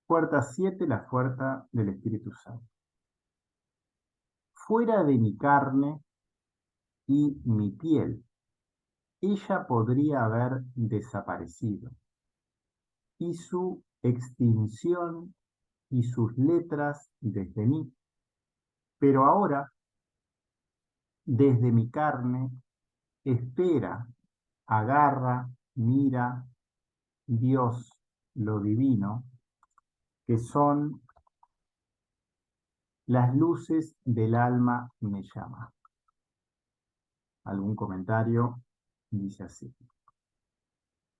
Puerta 7, la puerta del Espíritu Santo. Fuera de mi carne y mi piel, ella podría haber desaparecido, y su extinción y sus letras desde mí. Pero ahora, desde mi carne, espera, agarra, mira, Dios, lo divino, que son las luces del alma me llama. ¿Algún comentario? Dice así.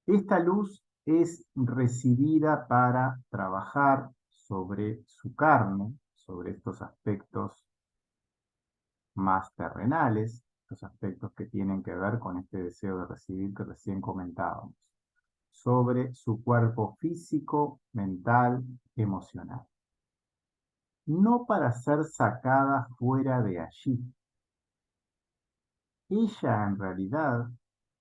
Esta luz es recibida para trabajar sobre su carne, sobre estos aspectos más terrenales, los aspectos que tienen que ver con este deseo de recibir que recién comentábamos, sobre su cuerpo físico, mental, emocional. No para ser sacada fuera de allí. Ella en realidad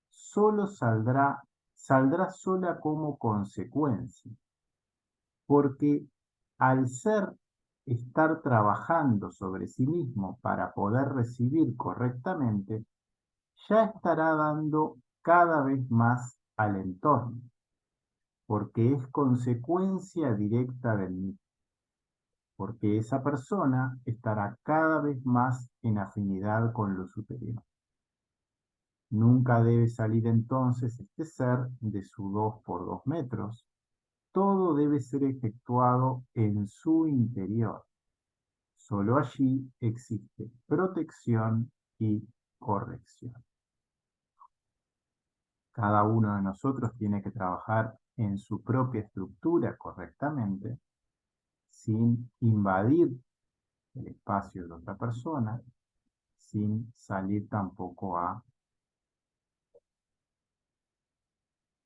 solo saldrá sola como consecuencia, porque al estar trabajando sobre sí mismo para poder recibir correctamente, ya estará dando cada vez más al entorno, porque es consecuencia directa del mismo, porque esa persona estará cada vez más en afinidad con lo superior. Nunca debe salir entonces este ser de su 2 por 2 metros. Todo debe ser efectuado en su interior. Solo allí existe protección y corrección. Cada uno de nosotros tiene que trabajar en su propia estructura correctamente, sin invadir el espacio de otra persona, sin salir tampoco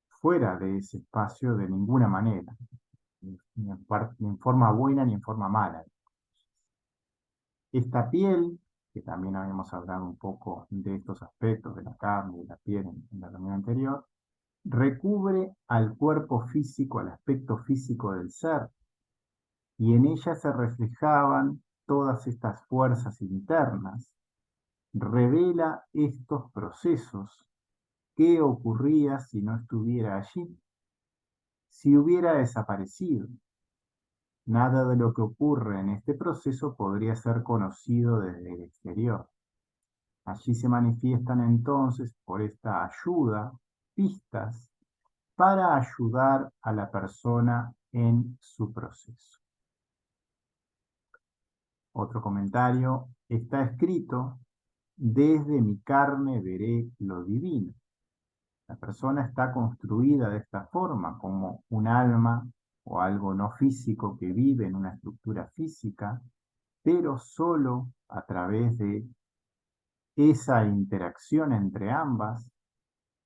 fuera de ese espacio de ninguna manera, ni en forma buena ni en forma mala. Esta piel, que también habíamos hablado un poco de estos aspectos de la carne y la piel en la reunión anterior, recubre al cuerpo físico, al aspecto físico del ser, y en ella se reflejaban todas estas fuerzas internas, revela estos procesos, qué ocurría si no estuviera allí, si hubiera desaparecido. Nada de lo que ocurre en este proceso podría ser conocido desde el exterior. Allí se manifiestan entonces, por esta ayuda, pistas para ayudar a la persona en su proceso. Otro comentario, está escrito, desde mi carne veré lo divino. La persona está construida de esta forma, como un alma o algo no físico que vive en una estructura física, pero solo a través de esa interacción entre ambas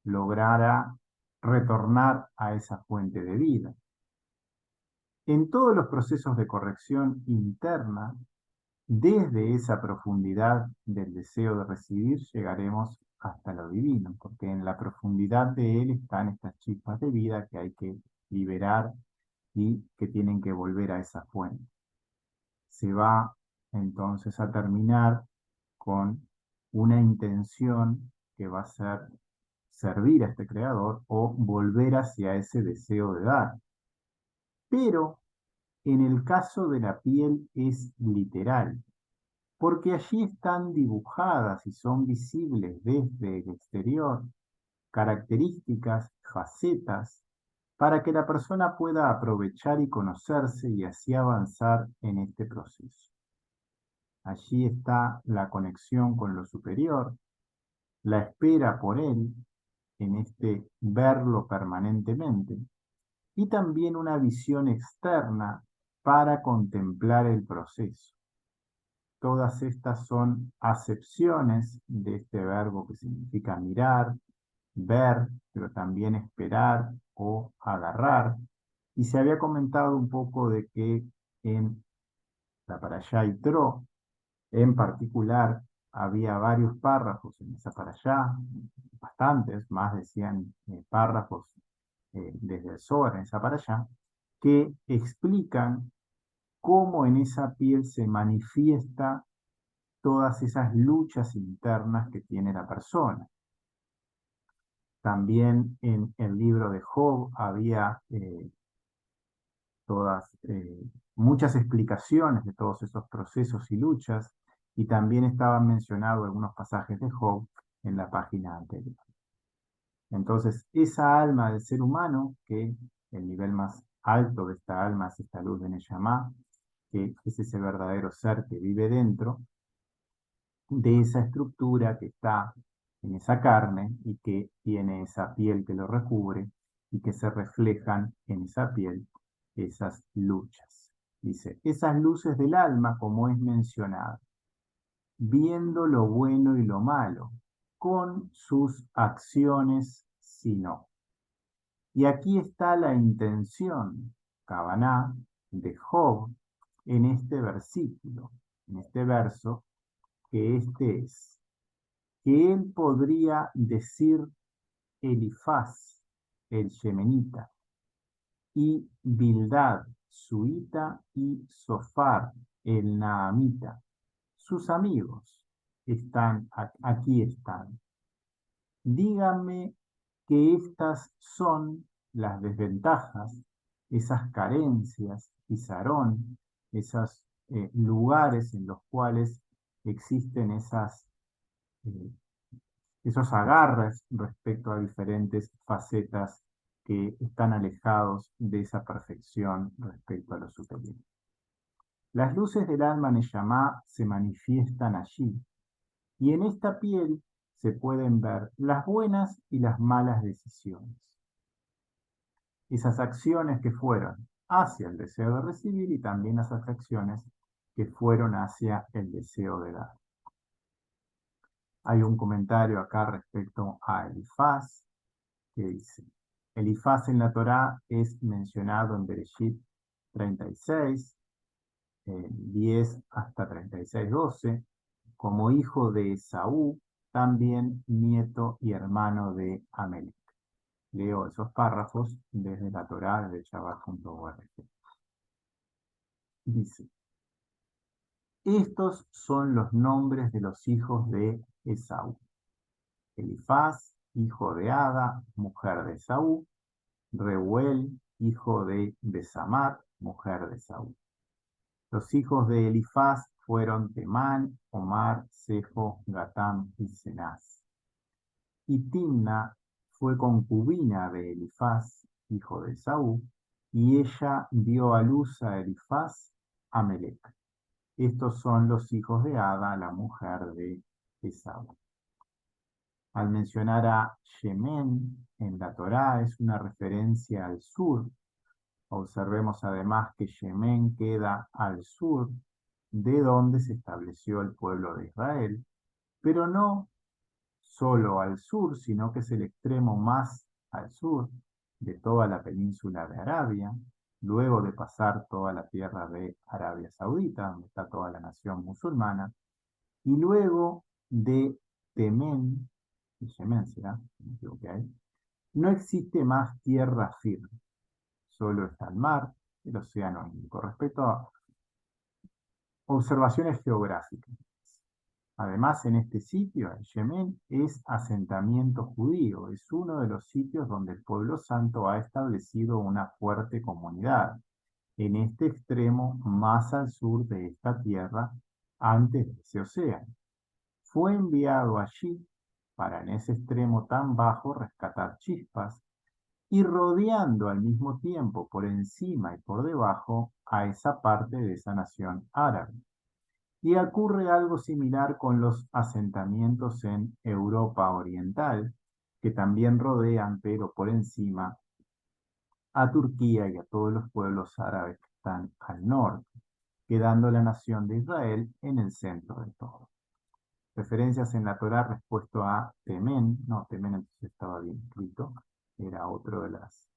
logrará retornar a esa fuente de vida. En todos los procesos de corrección interna, desde esa profundidad del deseo de recibir, llegaremos hasta lo divino, porque en la profundidad de él están estas chispas de vida que hay que liberar y que tienen que volver a esa fuente. Se va entonces a terminar con una intención que va a ser servir a este creador o volver hacia ese deseo de dar. Pero en el caso de la piel es literal, porque allí están dibujadas y son visibles desde el exterior características, facetas, para que la persona pueda aprovechar y conocerse y así avanzar en este proceso. Allí está la conexión con lo superior, la espera por él, en este verlo permanentemente, y también una visión externa para contemplar el proceso. Todas estas son acepciones de este verbo que significa mirar, ver, pero también esperar o agarrar. Y se había comentado un poco de que en la Parashá Yitro, en particular, había varios párrafos en esa Parashá, bastantes, más de 100 párrafos desde el Zohar en esa Parashá, que explican cómo en esa piel se manifiesta todas esas luchas internas que tiene la persona. También en el libro de Job había muchas explicaciones de todos esos procesos y luchas, y también estaban mencionados algunos pasajes de Job en la página anterior. Entonces, esa alma del ser humano, que el nivel más alto de esta alma es esta luz de Neyamá, que es ese verdadero ser que vive dentro de esa estructura que está en esa carne y que tiene esa piel que lo recubre y que se reflejan en esa piel esas luchas. Dice, esas luces del alma, como es mencionado, viendo lo bueno y lo malo, con sus acciones, si no. Y aquí está la intención, Kavaná, de Job en este versículo, en este verso, que este es, que él podría decir Elifaz, el yemenita, y Bildad, suita, y Sofar, el naamita. Sus amigos aquí están. Díganme que estas son las desventajas, esas carencias, y Sarón, esos lugares en los cuales existen eh, esos agarres respecto a diferentes facetas que están alejados de esa perfección respecto a lo superior. Las luces del alma Neyamá se manifiestan allí, y en esta piel se pueden ver las buenas y las malas decisiones. Esas acciones que fueron hacia el deseo de recibir y también esas acciones que fueron hacia el deseo de dar. Hay un comentario acá respecto a Elifaz que dice, Elifaz en la Torá es mencionado en Bereshit 36, 10 hasta 36, 12, como hijo de Esaú, también nieto y hermano de Amelec. Leo esos párrafos desde la Torá de Shabbat.org. Dice, estos son los nombres de los hijos de Esaú. Elifaz, hijo de Ada, mujer de Esaú. Reuel, hijo de Besamar, mujer de Esaú. Los hijos de Elifaz fueron Temán, Omar, Sefo, Gatam y Cenaz. Y Timna fue concubina de Elifaz, hijo de Esaú, y ella dio a luz a Elifaz, a Melec. Estos son los hijos de Ada, la mujer de Esaú. Al mencionar a Shemen en la Torá es una referencia al sur. Observemos además que Yemen queda al sur de donde se estableció el pueblo de Israel, pero no solo al sur, sino que es el extremo más al sur de toda la península de Arabia, luego de pasar toda la tierra de Arabia Saudita, donde está toda la nación musulmana, y luego de Temen, Yemen será, me equivoqué ahí, no existe más tierra firme, solo está el mar, el océano Índico. Respecto a observaciones geográficas, además en este sitio, en Yemen, es asentamiento judío, es uno de los sitios donde el pueblo santo ha establecido una fuerte comunidad, en este extremo más al sur de esta tierra, antes de ese océano. Fue enviado allí para en ese extremo tan bajo rescatar chispas y rodeando al mismo tiempo por encima y por debajo a esa parte de esa nación árabe. Y ocurre algo similar con los asentamientos en Europa Oriental, que también rodean, pero por encima, a Turquía y a todos los pueblos árabes que están al norte, quedando la nación de Israel en el centro de todo. Referencias en la Torá respecto a Temen, no, Temen entonces estaba bien escrito, era otro de las.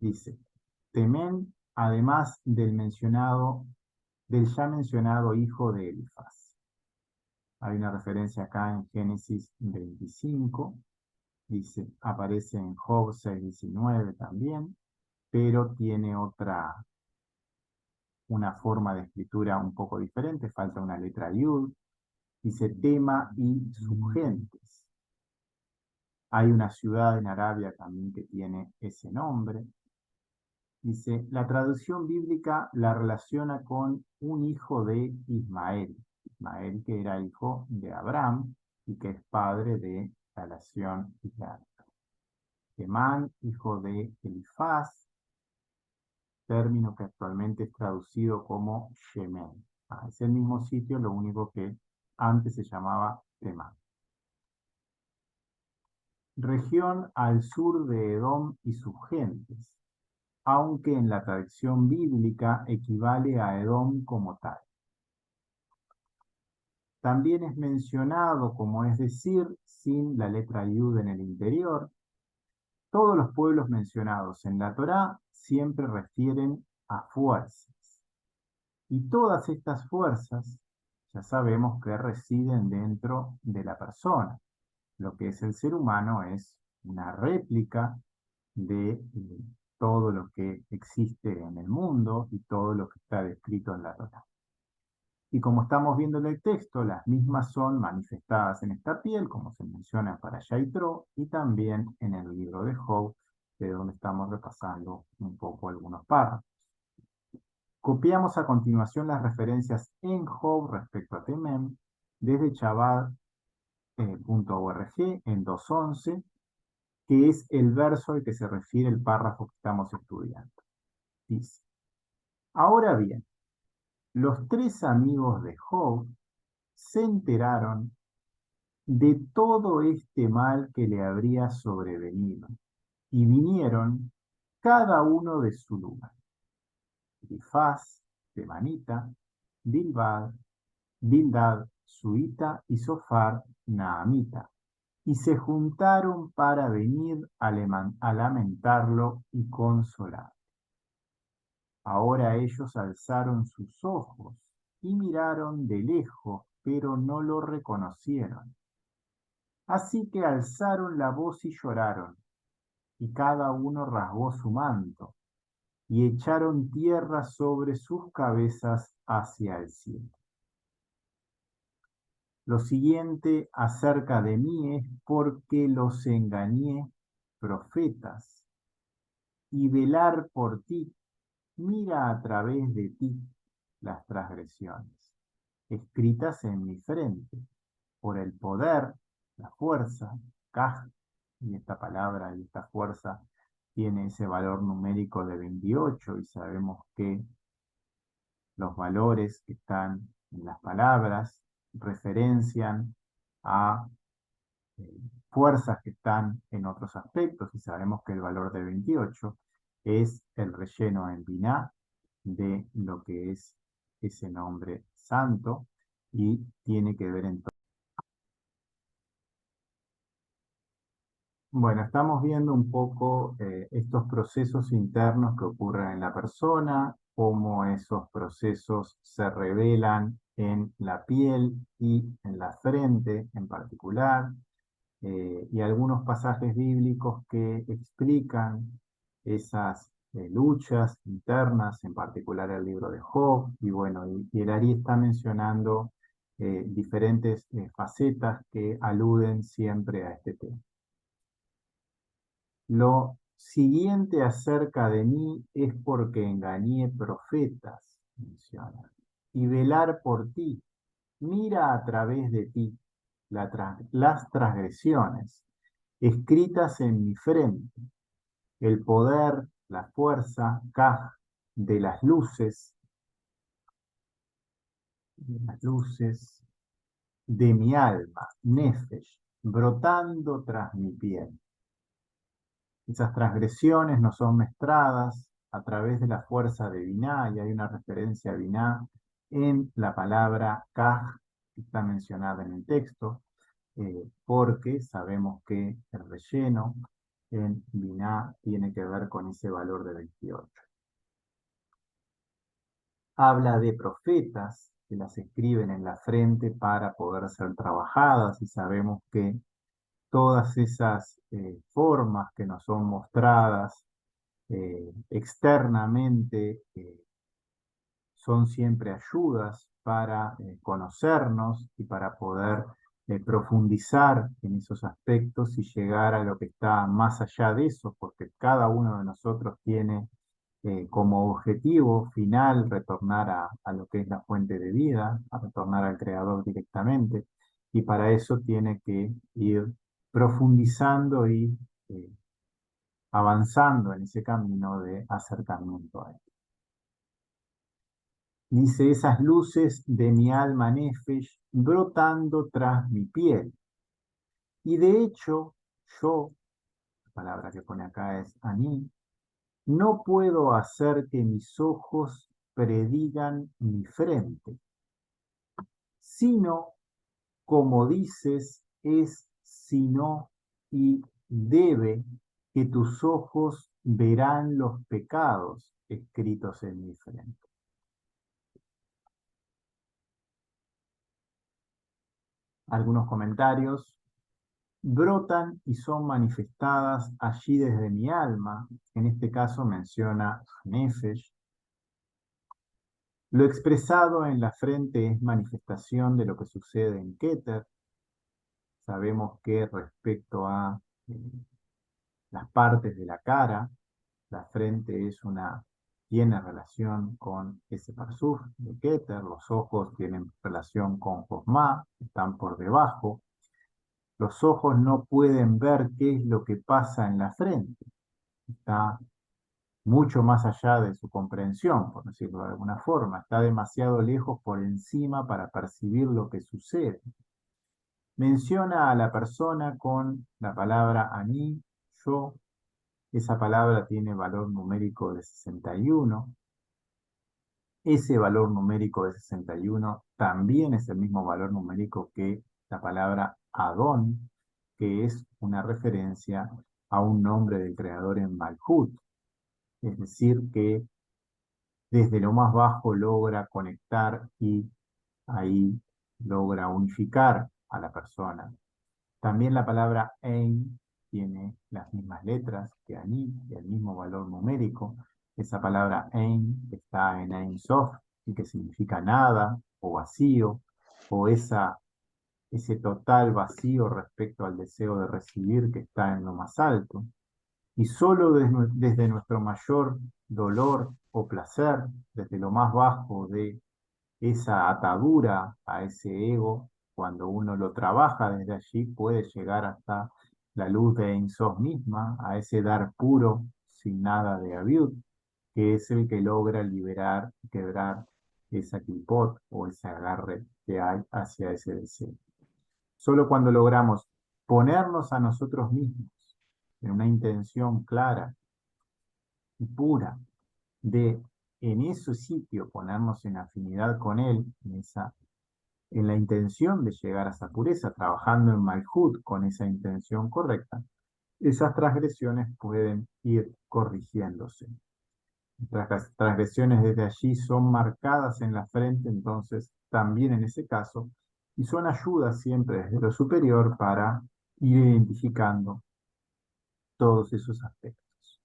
Dice, Temén, además del ya mencionado hijo de Elifaz. Hay una referencia acá en Génesis 25, dice, aparece en Job 6:19 también, pero tiene una forma de escritura un poco diferente, falta una letra yud, dice Tema y sus gentes. Hay una ciudad en Arabia también que tiene ese nombre. Dice, la traducción bíblica la relaciona con un hijo de Ismael. Ismael que era hijo de Abraham y que es padre de la nación islámica. Temán, hijo de Elifaz, término que actualmente es traducido como Shemen. Es el mismo sitio, lo único que antes se llamaba Temán. Región al sur de Edom y sus gentes, aunque en la tradición bíblica equivale a Edom como tal. También es mencionado, como es decir, sin la letra yud en el interior. Todos los pueblos mencionados en la Torá siempre refieren a fuerzas. Y todas estas fuerzas ya sabemos que residen dentro de la persona. Lo que es el ser humano es una réplica de todo lo que existe en el mundo y todo lo que está descrito en la Torá. Y como estamos viendo en el texto, las mismas son manifestadas en esta piel, como se menciona para Yitro, y también en el libro de Job, de donde estamos repasando un poco algunos párrafos. Copiamos a continuación las referencias en Job respecto a Temem, desde Chabad.org en 2.11, que es el verso al que se refiere el párrafo que estamos estudiando. Dice, ahora bien, los tres amigos de Job se enteraron de todo este mal que le habría sobrevenido, y vinieron cada uno de su lugar. Elifaz, Temanita, Bildad, Suita y Sofar, Naamita, y se juntaron para venir a lamentarlo y consolar. Ahora ellos alzaron sus ojos y miraron de lejos, pero no lo reconocieron. Así que alzaron la voz y lloraron, y cada uno rasgó su manto, y echaron tierra sobre sus cabezas hacia el cielo. Lo siguiente acerca de mí es porque los engañé, profetas, y velar por ti, mira a través de ti las transgresiones, escritas en mi frente, por el poder, la fuerza, kaj, y esta palabra y esta fuerza tiene ese valor numérico de 28 y sabemos que los valores que están en las palabras referencian a fuerzas que están en otros aspectos y sabemos que el valor de 28 es el relleno en Biná de lo que es ese nombre santo y tiene que ver entonces. Bueno, estamos viendo un poco estos procesos internos que ocurren en la persona, cómo esos procesos se revelan en la piel y en la frente en particular, y algunos pasajes bíblicos que explican esas luchas internas, en particular el libro de Job, y bueno, y el Ari está mencionando diferentes facetas que aluden siempre a este tema. Lo siguiente acerca de mí es porque engañé profetas, menciona, y velar por ti, mira a través de ti las transgresiones escritas en mi frente, el poder, la fuerza, kaj, de las luces de mi alma, nefesh, brotando tras mi piel. Esas transgresiones no son mestradas a través de la fuerza de Biná, y hay una referencia a Biná en la palabra kaj, que está mencionada en el texto, porque sabemos que el relleno en Biná tiene que ver con ese valor de 28. Habla de profetas que las escriben en la frente para poder ser trabajadas, y sabemos que todas esas formas que nos son mostradas externamente son siempre ayudas para conocernos y para poder profundizar en esos aspectos y llegar a lo que está más allá de eso, porque cada uno de nosotros tiene como objetivo final retornar a lo que es la fuente de vida, a retornar al Creador directamente, y para eso tiene que ir profundizando y avanzando en ese camino de acercamiento a él. Dice, esas luces de mi alma nefesh brotando tras mi piel. Y de hecho, yo, la palabra que pone acá es aní, no puedo hacer que mis ojos predigan mi frente, sino, como dices, es sino y debe que tus ojos verán los pecados escritos en mi frente. Algunos comentarios. Brotan y son manifestadas allí desde mi alma. En este caso menciona Nefesh. Lo expresado en la frente es manifestación de lo que sucede en Keter. Sabemos que respecto a las partes de la cara, la frente tiene relación con ese parsuf de Keter, los ojos tienen relación con Josma, están por debajo. Los ojos no pueden ver qué es lo que pasa en la frente, está mucho más allá de su comprensión, por decirlo de alguna forma, está demasiado lejos por encima para percibir lo que sucede. Menciona a la persona con la palabra ani, yo, esa palabra tiene valor numérico de 61. Ese valor numérico de 61 también es el mismo valor numérico que la palabra Adón, que es una referencia a un nombre del creador en Malhut. Es decir, que desde lo más bajo logra conectar y ahí logra unificar a la persona. También la palabra Ein tiene las mismas letras que Ani y el mismo valor numérico. Esa palabra Ein está en Ein Sof y que significa nada o vacío o ese total vacío respecto al deseo de recibir que está en lo más alto. Y solo desde nuestro mayor dolor o placer, desde lo más bajo de esa atadura a ese ego, cuando uno lo trabaja desde allí, puede llegar hasta la luz de Ein Sof misma, a ese dar puro, sin nada de aviud, que es el que logra liberar y quebrar esa clipot o ese agarre que hay hacia ese deseo. Solo cuando logramos ponernos a nosotros mismos en una intención clara y pura de en ese sitio ponernos en afinidad con él, en la intención de llegar a esa pureza, trabajando en Malhut con esa intención correcta, esas transgresiones pueden ir corrigiéndose. Las transgresiones desde allí son marcadas en la frente, entonces también en ese caso, y son ayudas siempre desde lo superior para ir identificando todos esos aspectos.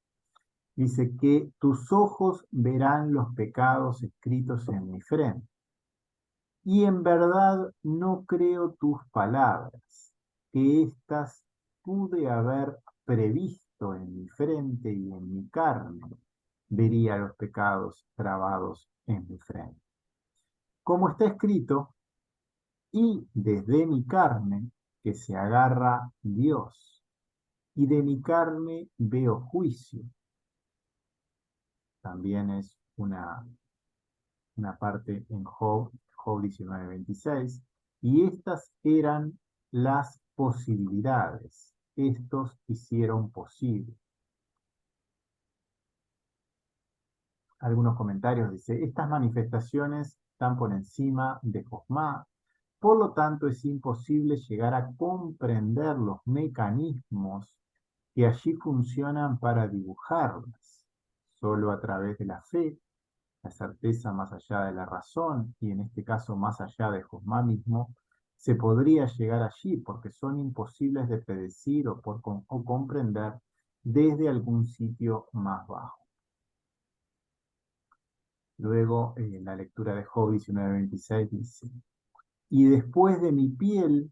Dice que tus ojos verán los pecados escritos en mi frente. Y en verdad no creo tus palabras, que éstas pude haber previsto en mi frente y en mi carne, vería los pecados grabados en mi frente. Como está escrito, y desde mi carne que se agarra Dios, y de mi carne veo juicio. También es una parte en Job 19:26, y estas eran las posibilidades. Estos hicieron posible. Algunos comentarios dice, estas manifestaciones están por encima de Josma, por lo tanto es imposible llegar a comprender los mecanismos que allí funcionan para dibujarlas. Solo a través de la fe la certeza más allá de la razón, y en este caso más allá de Josma mismo, se podría llegar allí porque son imposibles de predecir o comprender desde algún sitio más bajo. Luego, la lectura de Job 19:26 dice, y después de mi piel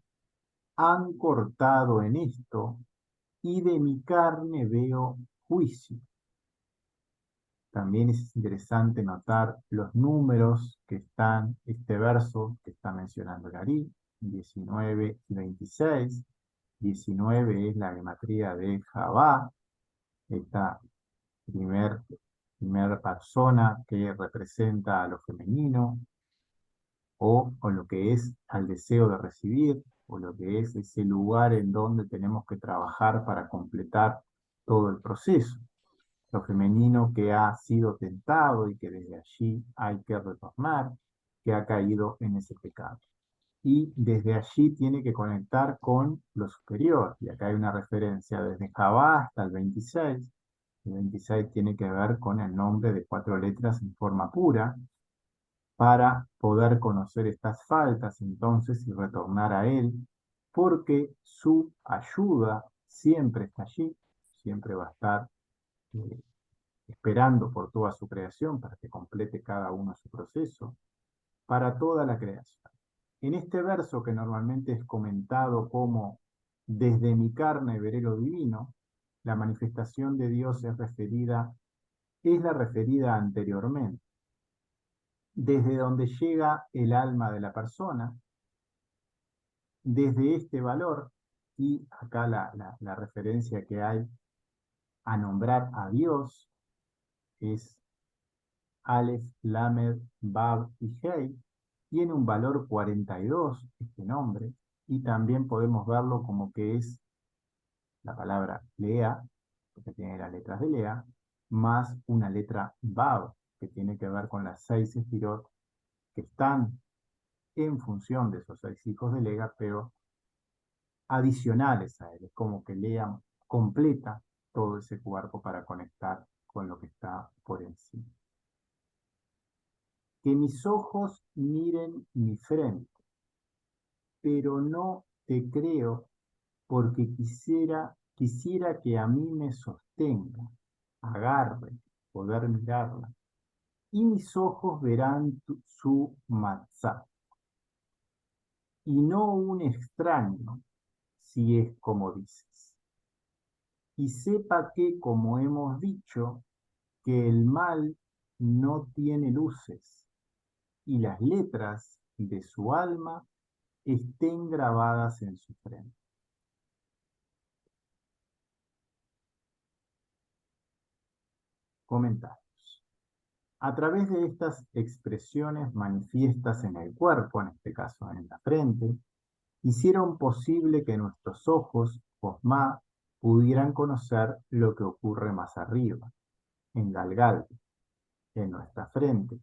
han cortado en esto, y de mi carne veo juicio. También es interesante notar los números que están, este verso que está mencionando Gary, 19 y 26. 19 es la gematría de Jabá, esta primer persona que representa a lo femenino, o lo que es al deseo de recibir, o lo que es ese lugar en donde tenemos que trabajar para completar todo el proceso. Lo femenino que ha sido tentado y que desde allí hay que retornar, que ha caído en ese pecado. Y desde allí tiene que conectar con lo superior. Y acá hay una referencia desde Jabá hasta el 26. El 26 tiene que ver con el nombre de 4 letras en forma pura, para poder conocer estas faltas entonces y retornar a Él, porque su ayuda siempre está allí, siempre va a estar eh, esperando por toda su creación para que complete cada uno su proceso, para toda la creación. En este verso que normalmente es comentado como desde mi carne veré lo divino, la manifestación de Dios es la referida anteriormente, desde donde llega el alma de la persona, desde este valor, y acá la referencia que hay a nombrar a Dios es Aleph, Lamed, Bab y Hei, tiene un valor 42 este nombre, y también podemos verlo como que es la palabra Lea, porque tiene las letras de Lea, más una letra Bab, que tiene que ver con las 6 sefirot que están en función de esos 6 hijos de Lega, pero adicionales a él. Es como que Lea completa todo ese cuerpo para conectar con lo que está por encima. Que mis ojos miren mi frente, pero no te creo porque quisiera que a mí me sostenga, agarre, poder mirarla, y mis ojos verán su matzá, y no un extraño, si es como dices. Y sepa que, como hemos dicho, que el mal no tiene luces, y las letras de su alma estén grabadas en su frente. Comentarios. A través de estas expresiones manifiestas en el cuerpo, en este caso en la frente, hicieron posible que nuestros ojos, Josma, pudieran conocer lo que ocurre más arriba, en Galgal, en nuestra frente,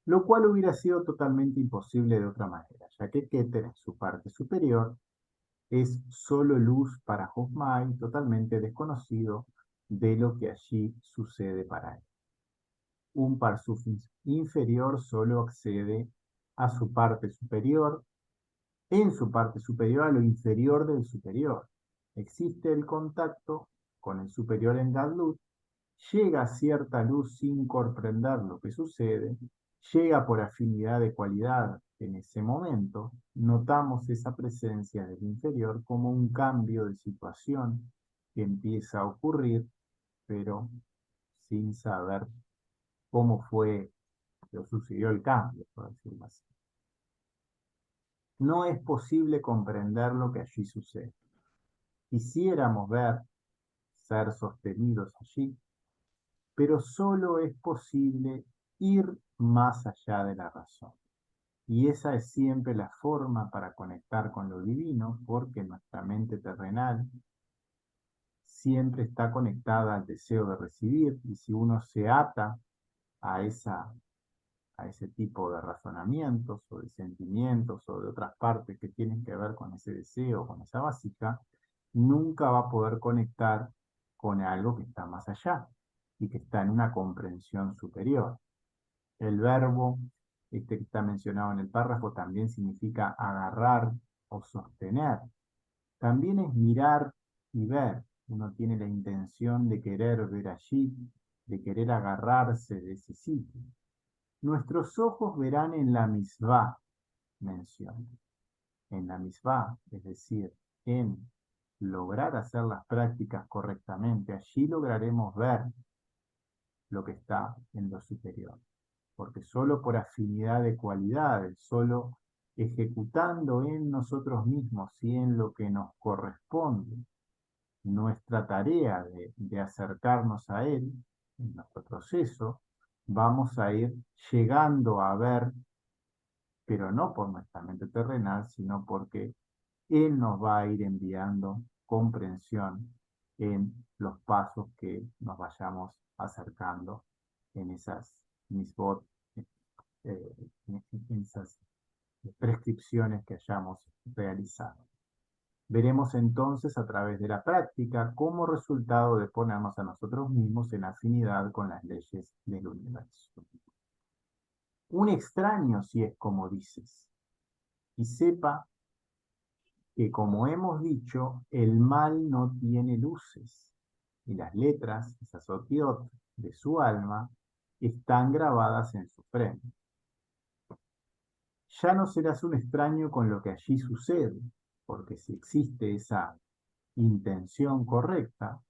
lo cual hubiera sido totalmente imposible de otra manera, ya que Keter, en su parte superior, es solo luz para Josma y totalmente desconocido de lo que allí sucede para él. Un Parsuf inferior solo accede a su parte superior, en su parte superior a lo inferior del superior. Existe el contacto con el superior en Gadlut, llega cierta luz sin comprender lo que sucede, llega por afinidad de cualidad en ese momento, notamos esa presencia del inferior como un cambio de situación que empieza a ocurrir, pero sin saber cómo fue que sucedió el cambio, por decirlo así. No es posible comprender lo que allí sucede. Quisiéramos ver, ser sostenidos allí, pero solo es posible ir más allá de la razón. Y esa es siempre la forma para conectar con lo divino, porque nuestra mente terrenal siempre está conectada al deseo de recibir, y si uno se ata a ese tipo de razonamientos o de sentimientos o de otras partes que tienen que ver con ese deseo, con esa vasija, nunca va a poder conectar con algo que está más allá y que está en una comprensión superior. El verbo, este que está mencionado en el párrafo, también significa agarrar o sostener. También es mirar y ver. Uno tiene la intención de querer ver allí, de querer agarrarse de ese sitio. Nuestros ojos verán en la misvá, menciona. En la misvá, es decir, en lograr hacer las prácticas correctamente. Allí lograremos ver lo que está en lo superior. Porque solo por afinidad de cualidades, solo ejecutando en nosotros mismos y en lo que nos corresponde nuestra tarea de acercarnos a Él, en nuestro proceso, vamos a ir llegando a ver, pero no por nuestra mente terrenal, sino porque Él nos va a ir enviando comprensión en los pasos que nos vayamos acercando en esas misbot, en esas prescripciones que hayamos realizado. Veremos entonces a través de la práctica como resultado de ponernos a nosotros mismos en afinidad con las leyes del universo. Un extraño si es como dices, y sepa que como hemos dicho, el mal no tiene luces, y las letras, esas otiot de su alma, están grabadas en su frente. Ya no serás un extraño con lo que allí sucede, porque si existe esa intención correcta,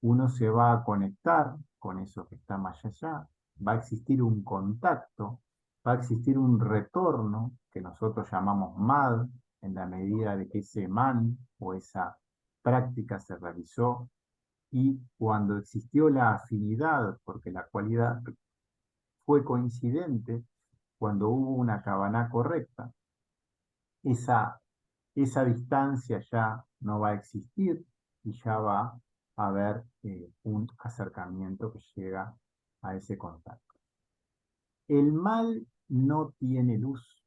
uno se va a conectar con eso que está más allá, va a existir un contacto, va a existir un retorno que nosotros llamamos mad, en la medida de que ese man o esa práctica se realizó y cuando existió la afinidad, porque la cualidad fue coincidente, cuando hubo una kavaná correcta, esa, esa distancia ya no va a existir y ya va a haber un acercamiento que llega a ese contacto. El mal no tiene luz.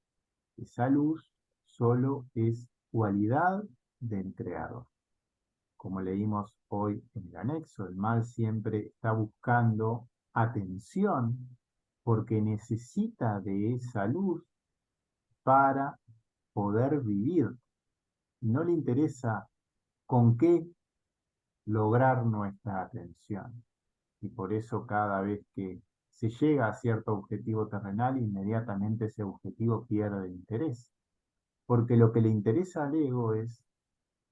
Esa luz solo es cualidad del creador. Como leímos hoy en el anexo, el mal siempre está buscando atención porque necesita de esa luz para poder vivir. No le interesa con qué lograr nuestra atención. Y por eso cada vez que se llega a cierto objetivo terrenal, inmediatamente ese objetivo pierde interés. Porque lo que le interesa al ego es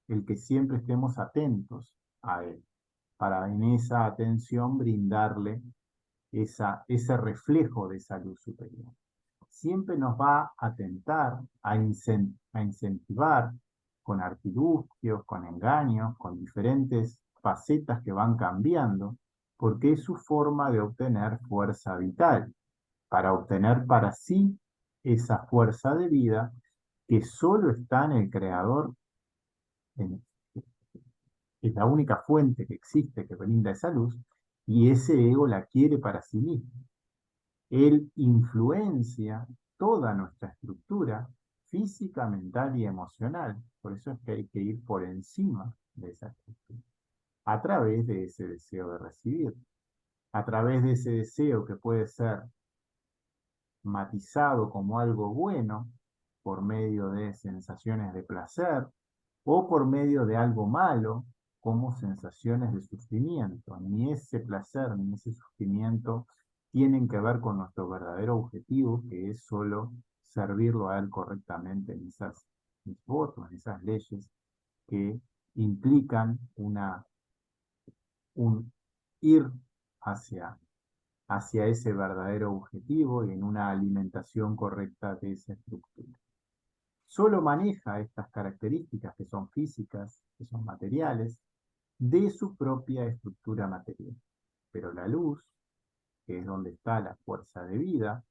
el que siempre estemos atentos a él, para en esa atención brindarle ese reflejo de esa luz superior. Siempre nos va a tentar, a incentivar con artilugios, con engaños, con diferentes facetas que van cambiando, porque es su forma de obtener fuerza vital, para obtener para sí esa fuerza de vida que solo está en el Creador, en, es la única fuente que existe que brinda esa luz, y ese ego la quiere para sí mismo. Él influencia toda nuestra estructura física, mental y emocional. Por eso es que hay que ir por encima de esa estructura, a través de ese deseo de recibir, a través de ese deseo que puede ser matizado como algo bueno por medio de sensaciones de placer o por medio de algo malo como sensaciones de sufrimiento. Ni ese placer ni ese sufrimiento tienen que ver con nuestro verdadero objetivo, que es solo servirlo a él correctamente en esas votos, en esas leyes que implican un ir hacia ese verdadero objetivo y en una alimentación correcta de esa estructura. Solo maneja estas características que son físicas, que son materiales, de su propia estructura material. Pero la luz, que es donde está la fuerza de vida,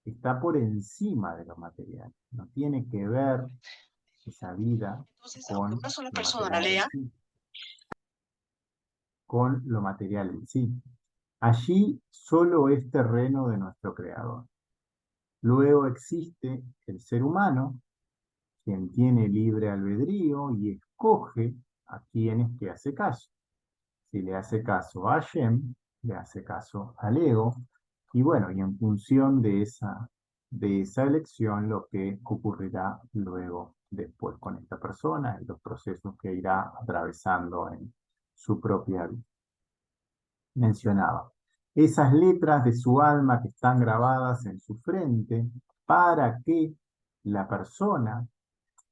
está por encima de lo material. No tiene que ver esa vida Entonces, aunque con una sola lo persona material en lea, sí, con lo material en sí. Allí solo es terreno de nuestro creador. Luego existe el ser humano, quien tiene libre albedrío y escoge a quién es que hace caso. Si le hace caso a Hashem, le hace caso al ego, Y bueno, y en función de esa elección, lo que ocurrirá luego, después con esta persona y los procesos que irá atravesando en su propia vida. Mencionaba, esas letras de su alma que están grabadas en su frente para que la persona,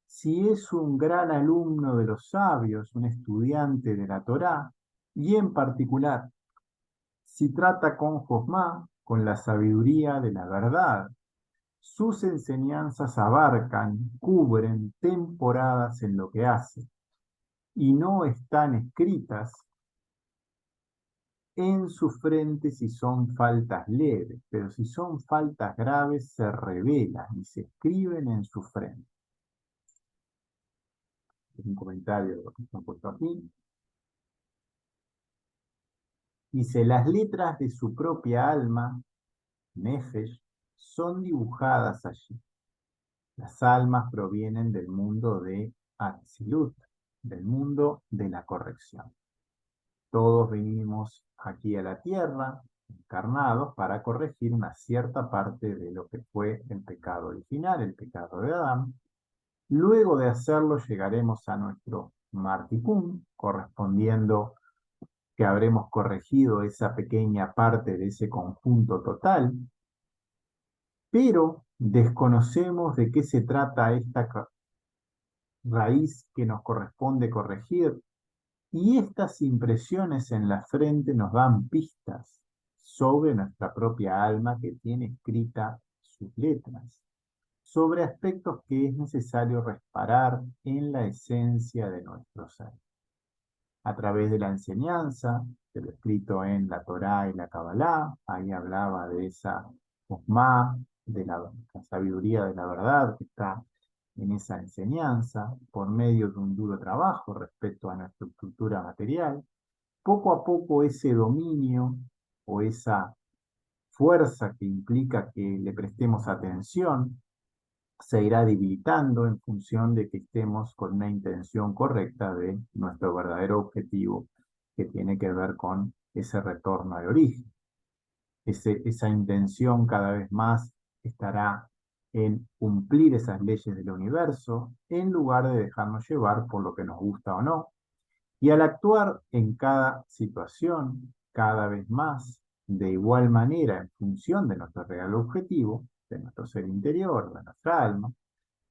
si es un gran alumno de los sabios, un estudiante de la Torá, y en particular, si trata con Josmá, con la sabiduría de la verdad, sus enseñanzas abarcan, cubren temporadas en lo que hace, y no están escritas en su frente si son faltas leves, pero si son faltas graves se revelan y se escriben en su frente. Un comentario de lo que está puesto aquí. Dice, las letras de su propia alma, Nefesh, son dibujadas allí. Las almas provienen del mundo de Atzilut, del mundo de la corrección. Todos venimos aquí a la tierra, encarnados, para corregir una cierta parte de lo que fue el pecado original, el pecado de Adán. Luego de hacerlo, llegaremos a nuestro Martikum, correspondiendo que habremos corregido esa pequeña parte de ese conjunto total, pero desconocemos de qué se trata esta raíz que nos corresponde corregir, y estas impresiones en la frente nos dan pistas sobre nuestra propia alma que tiene escrita sus letras, sobre aspectos que es necesario reparar en la esencia de nuestro ser. A través de la enseñanza, de lo escrito en la Torá y la Kabbalah, ahí hablaba de esa Josmá, de la sabiduría de la verdad que está en esa enseñanza, por medio de un duro trabajo respecto a nuestra estructura material, poco a poco ese dominio o esa fuerza que implica que le prestemos atención se irá debilitando en función de que estemos con una intención correcta de nuestro verdadero objetivo, que tiene que ver con ese retorno al origen. Esa intención cada vez más estará en cumplir esas leyes del universo, en lugar de dejarnos llevar por lo que nos gusta o no. Y al actuar en cada situación, cada vez más, de igual manera, en función de nuestro real objetivo, de nuestro ser interior, de nuestra alma,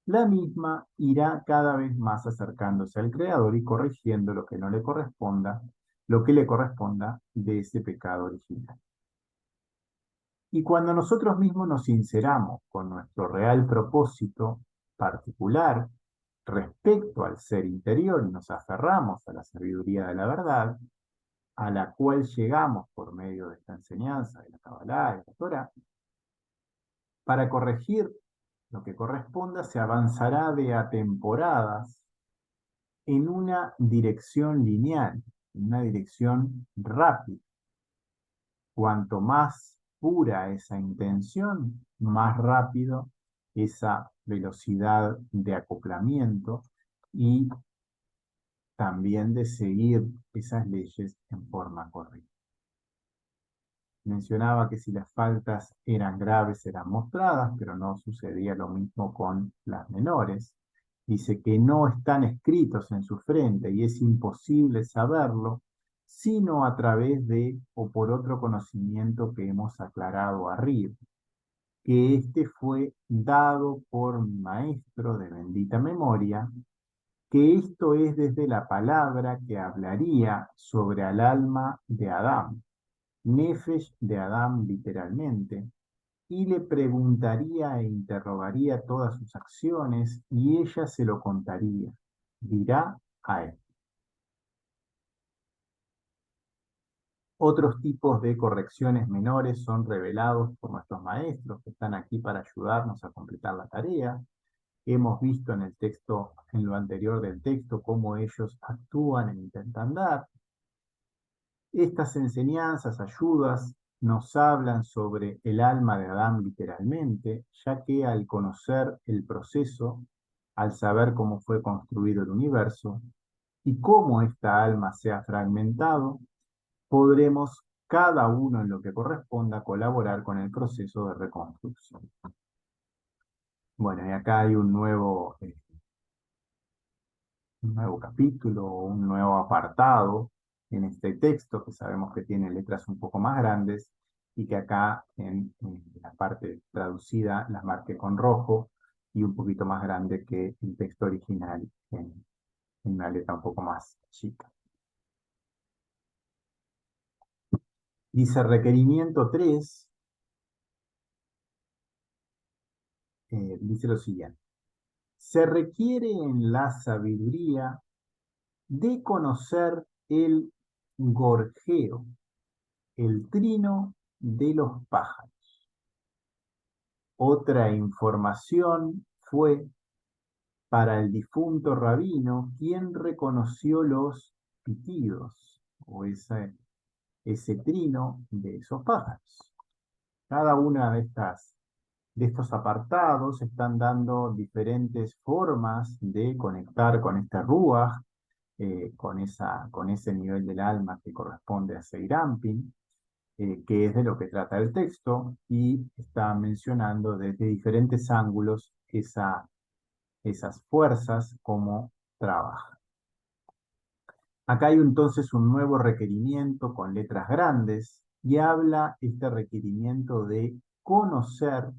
la misma irá cada vez más acercándose al Creador y corrigiendo lo que no le corresponda, lo que le corresponda de ese pecado original. Y cuando nosotros mismos nos sinceramos con nuestro real propósito particular respecto al ser interior y nos aferramos a la sabiduría de la verdad, a la cual llegamos por medio de esta enseñanza de la Kabbalah y de la Torah, para corregir lo que corresponda se avanzará de a temporadas en una dirección lineal, en una dirección rápida. Cuanto más pura esa intención, más rápido esa velocidad de acoplamiento y también de seguir esas leyes en forma correcta. Mencionaba que si las faltas eran graves eran mostradas, pero no sucedía lo mismo con las menores. Dice que no están escritos en su frente y es imposible saberlo, sino a través de o por otro conocimiento que hemos aclarado arriba, que este fue dado por mi maestro de bendita memoria, que esto es desde la palabra que hablaría sobre el alma de Adán, Nefesh de Adán literalmente, y le preguntaría e interrogaría todas sus acciones y ella se lo contaría, dirá a él. Otros tipos de correcciones menores son revelados por nuestros maestros que están aquí para ayudarnos a completar la tarea. Hemos visto en el texto, en lo anterior del texto, cómo ellos actúan e intentan dar. Estas enseñanzas, ayudas, nos hablan sobre el alma de Adán literalmente, ya que al conocer el proceso, al saber cómo fue construido el universo y cómo esta alma se ha fragmentado, podremos cada uno en lo que corresponda colaborar con el proceso de reconstrucción. Bueno, y acá hay un nuevo capítulo, un nuevo apartado en este texto que sabemos que tiene letras un poco más grandes y que acá en la parte traducida las marqué con rojo y un poquito más grande que el texto original en una letra un poco más chica. Dice requerimiento 3, dice lo siguiente. Se requiere en la sabiduría de conocer el gorjeo, el trino de los pájaros. Otra información fue para el difunto rabino, quien reconoció los pitidos o ese trino de esos pájaros. Cada una de estos apartados están dando diferentes formas de conectar con este ruaj, con ese nivel del alma que corresponde a Seirampin, que es de lo que trata el texto, y está mencionando desde diferentes ángulos esas fuerzas, cómo trabajan. Acá hay entonces un nuevo requerimiento con letras grandes y habla este requerimiento de conocer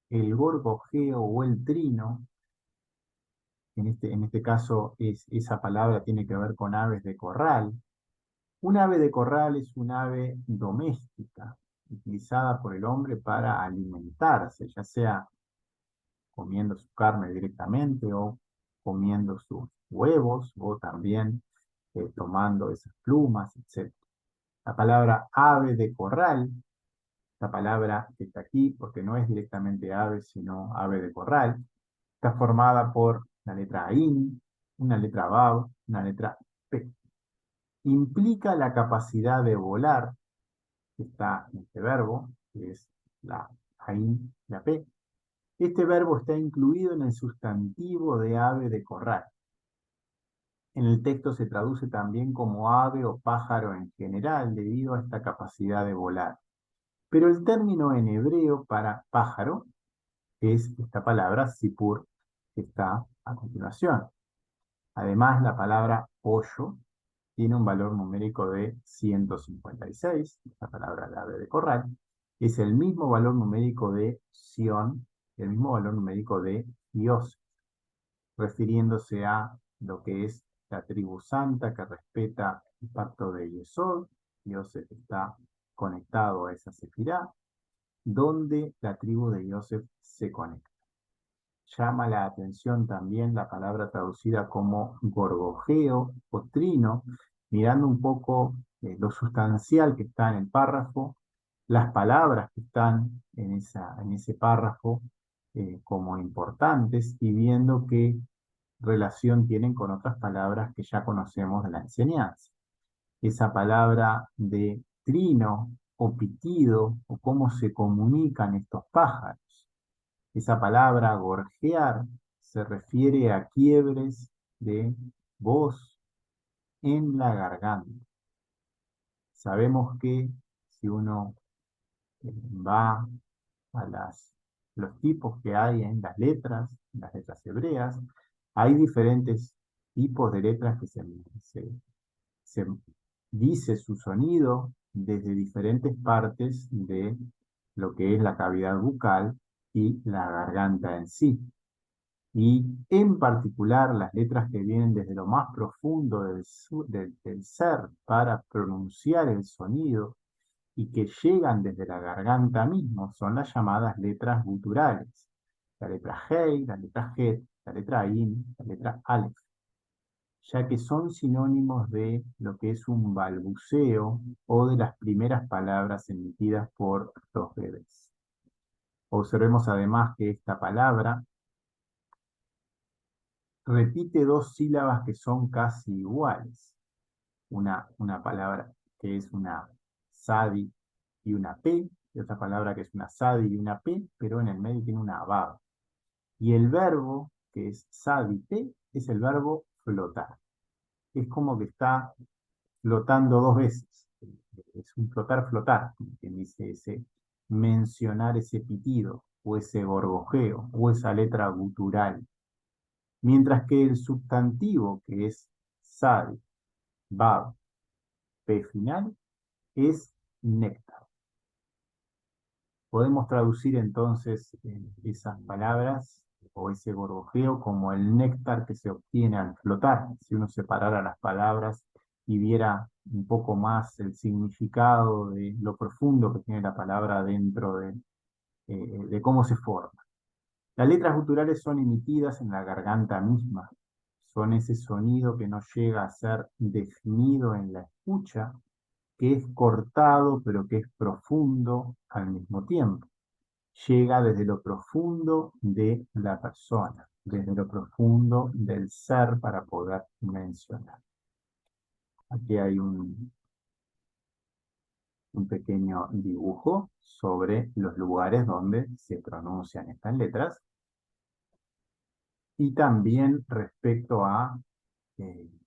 el gorgojeo o el trino. En este caso esa palabra tiene que ver con aves de corral. Un ave de corral es un ave doméstica, utilizada por el hombre para alimentarse, ya sea comiendo su carne directamente o comiendo sus huevos o también tomando esas plumas, etc. La palabra ave de corral, la palabra que está aquí, porque no es directamente ave, sino ave de corral, está formada por la letra AIN, una letra BAV, una letra P. Implica la capacidad de volar, que está en este verbo, que es la AIN, la P. Este verbo está incluido en el sustantivo de ave de corral. En el texto se traduce también como ave o pájaro en general, debido a esta capacidad de volar. Pero el término en hebreo para pájaro es esta palabra sipur, que está a continuación. Además, la palabra pollo tiene un valor numérico de 156, la palabra de ave de corral, es el mismo valor numérico de Sion, el mismo valor numérico de Dios, refiriéndose a lo que es la tribu santa que respeta el pacto de Yesod. Yosef está conectado a esa sefirá, donde la tribu de Yosef se conecta. Llama la atención también la palabra traducida como gorgojeo o trino, mirando un poco lo sustancial que está en el párrafo, las palabras que están en ese párrafo como importantes y viendo qué relación tienen con otras palabras que ya conocemos de la enseñanza. Esa palabra de trino o pitido o cómo se comunican estos pájaros. Esa palabra gorjear se refiere a quiebres de voz en la garganta. Sabemos que si uno va a los tipos que hay en las letras hebreas, hay diferentes tipos de letras que se dice su sonido desde diferentes partes de lo que es la cavidad bucal y la garganta en sí. Y en particular las letras que vienen desde lo más profundo del ser para pronunciar el sonido y que llegan desde la garganta mismo son las llamadas letras guturales. La letra Hei, la letra Het, la letra Ain, la letra Aleph, ya que son sinónimos de lo que es un balbuceo o de las primeras palabras emitidas por los bebés. Observemos además que esta palabra repite dos sílabas que son casi iguales. Una palabra que es una sadi y una p, y otra palabra que es una sadi y una p, pero en el medio tiene una vav. Y el verbo, que es sadi p, es el verbo flotar. Es como que está flotando dos veces. es un flotar, flotar, como quien dice, ese mencionar ese pitido, o ese gorgojeo, o esa letra gutural. Mientras que el sustantivo, que es sad, bab, p final, es néctar. Podemos traducir entonces esas palabras o ese gorgojeo como el néctar que se obtiene al flotar. Si uno separara las palabras y viera un poco más el significado de lo profundo que tiene la palabra dentro de cómo se forma. Las letras guturales son emitidas en la garganta misma. Son ese sonido que no llega a ser definido en la escucha, que es cortado pero que es profundo al mismo tiempo. Llega desde lo profundo de la persona, desde lo profundo del ser para poder mencionar. Aquí hay un pequeño dibujo sobre los lugares donde se pronuncian estas letras y también respecto a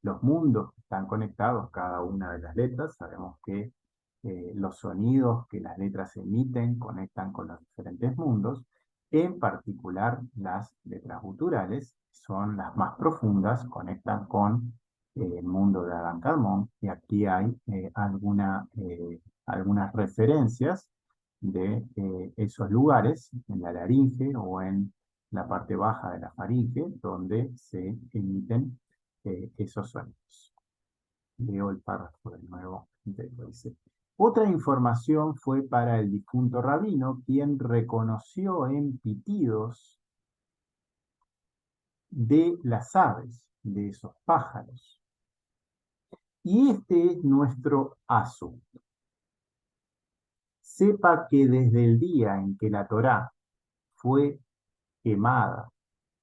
los mundos que están conectados, cada una de las letras. Sabemos que los sonidos que las letras emiten conectan con los diferentes mundos, en particular las letras guturales, son las más profundas, conectan con el mundo de Adán y aquí hay algunas referencias de esos lugares, en la laringe o en la parte baja de la faringe, donde se emiten esos sonidos. Leo el párrafo de nuevo. Dice, otra información fue para el difunto rabino, quien reconoció en pitidos de las aves, de esos pájaros. Y este es nuestro asunto. Sepa que desde el día en que la Torá fue quemada,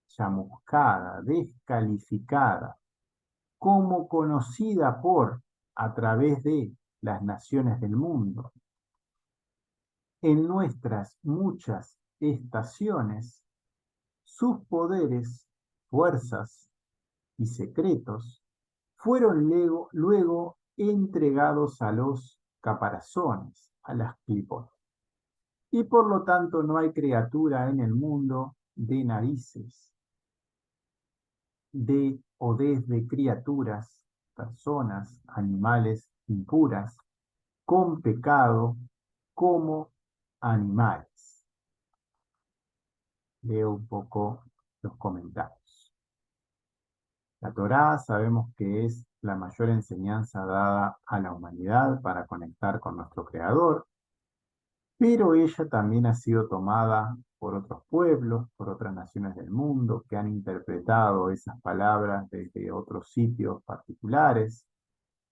chamuscada, descalificada, como conocida a través de las naciones del mundo, en nuestras muchas estaciones, sus poderes, fuerzas y secretos fueron luego entregados a los caparazones, a las clipot. Y por lo tanto no hay criatura en el mundo de narices, de o desde criaturas, personas, animales impuras, con pecado como animales. Leo un poco los comentarios. La Torá sabemos que es la mayor enseñanza dada a la humanidad para conectar con nuestro Creador, pero ella también ha sido tomada por otros pueblos, por otras naciones del mundo, que han interpretado esas palabras desde otros sitios particulares,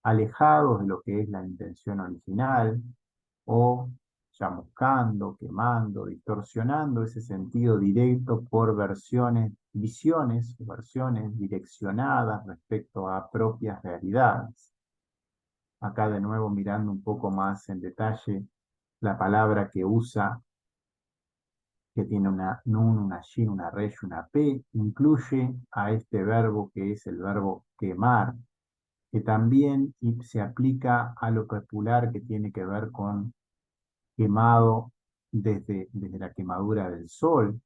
alejados de lo que es la intención original, o chamuscando, quemando, distorsionando ese sentido directo por visiones, versiones direccionadas respecto a propias realidades. Acá de nuevo mirando un poco más en detalle la palabra que usa, que tiene una nun, una shin, una resh, una p, incluye a este verbo que es el verbo quemar, que también se aplica a lo popular que tiene que ver con quemado desde la quemadura del sol,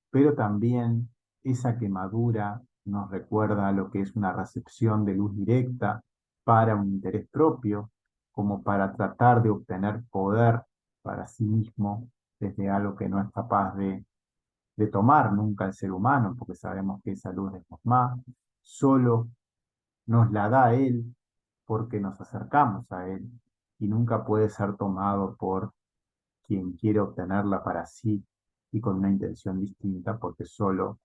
pero también esa quemadura nos recuerda a lo que es una recepción de luz directa para un interés propio, como para tratar de obtener poder para sí mismo desde algo que no es capaz de tomar nunca el ser humano, porque sabemos que esa luz de Cosmá solo nos la da Él porque nos acercamos a Él y nunca puede ser tomado por quien quiere obtenerla para sí y con una intención distinta, porque solo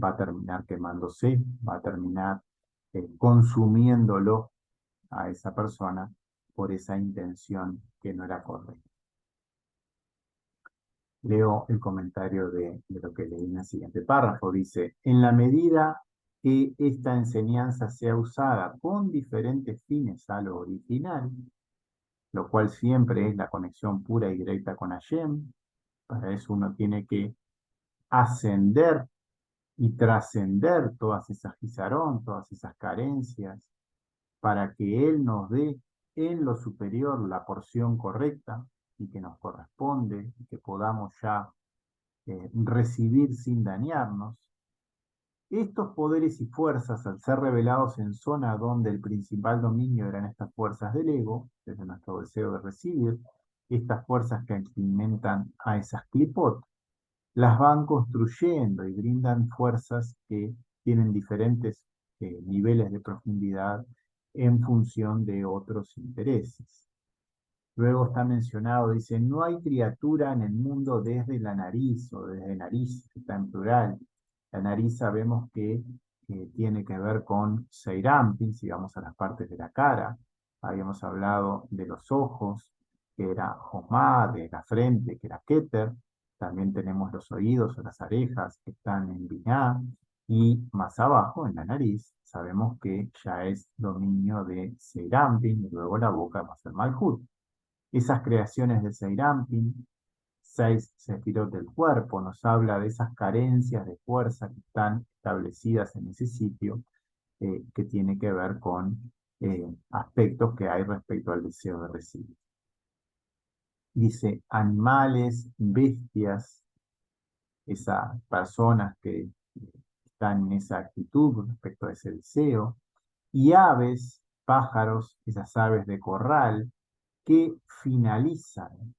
va a terminar quemándose, va a terminar consumiéndolo a esa persona por esa intención que no era correcta. Leo el comentario de lo que leí en el siguiente párrafo. Dice, en la medida que esta enseñanza sea usada con diferentes fines a lo original, lo cual siempre es la conexión pura y directa con Hashem, para eso uno tiene que ascender y trascender todas esas gizarón, todas esas carencias, para que Él nos dé en lo superior la porción correcta y que nos corresponde, y que podamos ya recibir sin dañarnos. Estos poderes y fuerzas, al ser revelados en zona donde el principal dominio eran estas fuerzas del ego, desde nuestro deseo de recibir, estas fuerzas que alimentan a esas clipot, las van construyendo y brindan fuerzas que tienen diferentes niveles de profundidad en función de otros intereses. Luego está mencionado, dice, no hay criatura en el mundo desde la nariz o desde nariz, está en plural. La nariz sabemos que tiene que ver con Seirampin, si vamos a las partes de la cara. Habíamos hablado de los ojos, que era Jomá, de la frente, que era Keter. También tenemos los oídos o las orejas, que están en Binah. Y más abajo, en la nariz, sabemos que ya es dominio de Seirampin, y luego la boca va a ser Malhut. Esas creaciones de Seirampin, 6 sefirot del cuerpo, nos habla de esas carencias de fuerza que están establecidas en ese sitio, que tiene que ver con aspectos que hay respecto al deseo de recibir. Dice, animales, bestias, esas personas que están en esa actitud respecto a ese deseo, y aves, pájaros, esas aves de corral, que finalizan,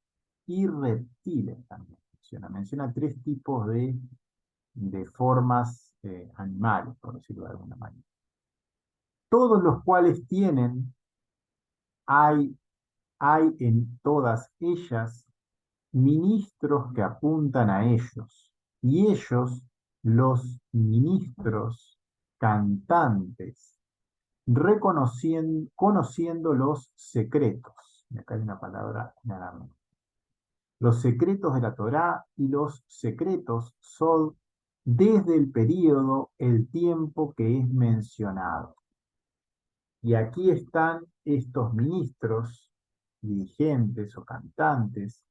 y reptiles también menciona. Menciona 3 tipos de formas animales, por decirlo de alguna manera. Todos los cuales tienen, hay, hay en todas ellas ministros que apuntan a ellos. Y ellos, los ministros cantantes, conociendo los secretos. Y acá hay una palabra nada más. Los secretos de la Torá y los secretos son desde el período, el tiempo que es mencionado. Y aquí están estos ministros, dirigentes o cantantes,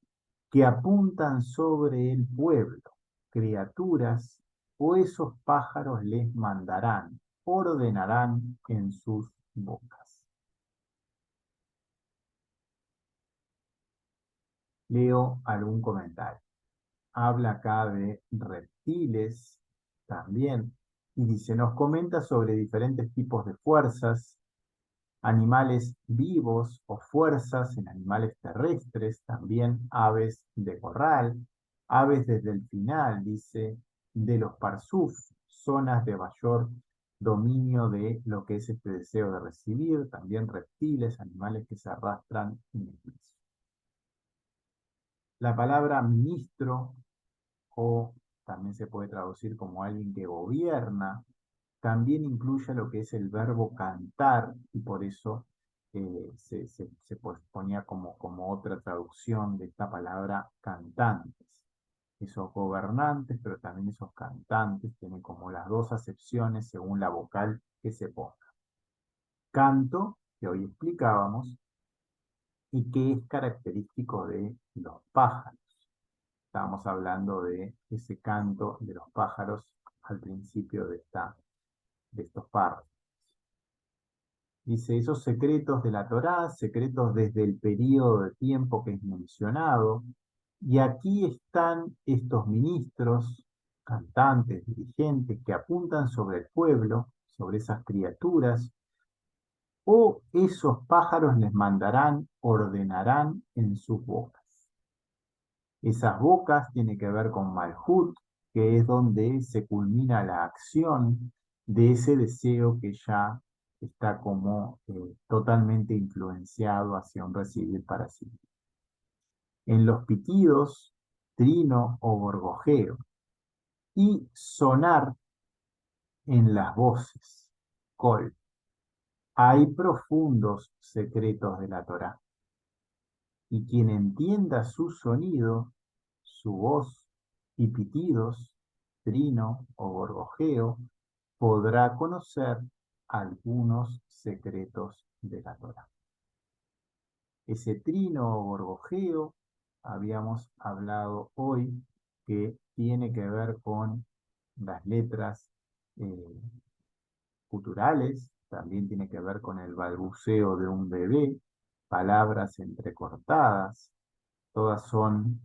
que apuntan sobre el pueblo, criaturas, o esos pájaros les mandarán, ordenarán en sus bocas. Leo algún comentario. Habla acá de reptiles también, y dice, nos comenta sobre diferentes tipos de fuerzas, animales vivos o fuerzas en animales terrestres, también aves de corral, aves desde el final, dice, de los parsuf, zonas de mayor dominio de lo que es este deseo de recibir, también reptiles, animales que se arrastran en el piso. La palabra ministro, o también se puede traducir como alguien que gobierna, también incluye lo que es el verbo cantar, y por eso se ponía como otra traducción de esta palabra cantantes. Esos gobernantes, pero también esos cantantes, tienen como las dos acepciones según la vocal que se ponga. Canto, que hoy explicábamos, y que es característico de los pájaros. Estábamos hablando de ese canto de los pájaros al principio de estos párrafos. Dice, esos secretos de la Torá, secretos desde el periodo de tiempo que es mencionado, y aquí están estos ministros, cantantes, dirigentes, que apuntan sobre el pueblo, sobre esas criaturas, o esos pájaros les mandarán, ordenarán en sus bocas. Esas bocas tienen que ver con Malhut, que es donde se culmina la acción de ese deseo que ya está como totalmente influenciado hacia un recibir para sí. En los pitidos, trino o gorgojeo, y sonar en las voces, col. Hay profundos secretos de la Torá, y quien entienda su sonido, su voz y pitidos, trino o gorgojeo, podrá conocer algunos secretos de la Torá. Ese trino o gorgojeo, habíamos hablado hoy, que tiene que ver con las letras guturales, también tiene que ver con el balbuceo de un bebé, palabras entrecortadas, todas son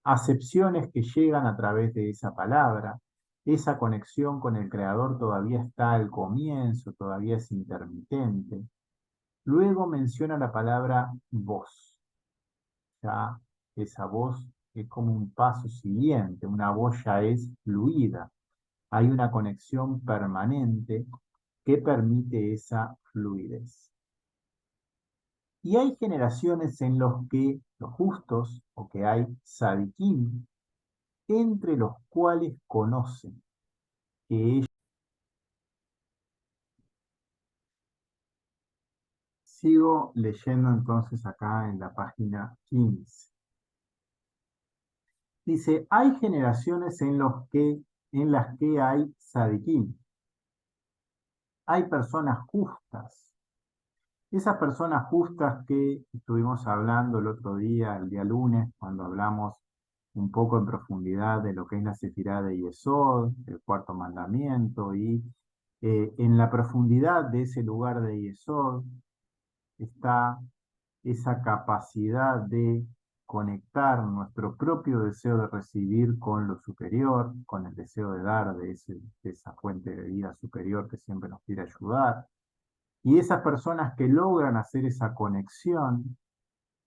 acepciones que llegan a través de esa palabra. Esa conexión con el creador todavía está al comienzo, todavía es intermitente. Luego menciona la palabra voz. Ya esa voz es como un paso siguiente, una voz ya es fluida. Hay una conexión permanente que permite esa fluidez. Y hay generaciones en los que los justos, o que hay sadiquín, entre los cuales conocen que ellos... Sigo leyendo entonces acá en la página 15. Dice, hay generaciones en las que hay sadiquín, hay personas justas. Esas personas justas que estuvimos hablando el otro día, el día lunes, cuando hablamos un poco en profundidad de lo que es la Sefirá de Yesod, el cuarto mandamiento, y en la profundidad de ese lugar de Yesod está esa capacidad de conectar nuestro propio deseo de recibir con lo superior, con el deseo de dar de esa fuente de vida superior que siempre nos quiere ayudar. Y esas personas que logran hacer esa conexión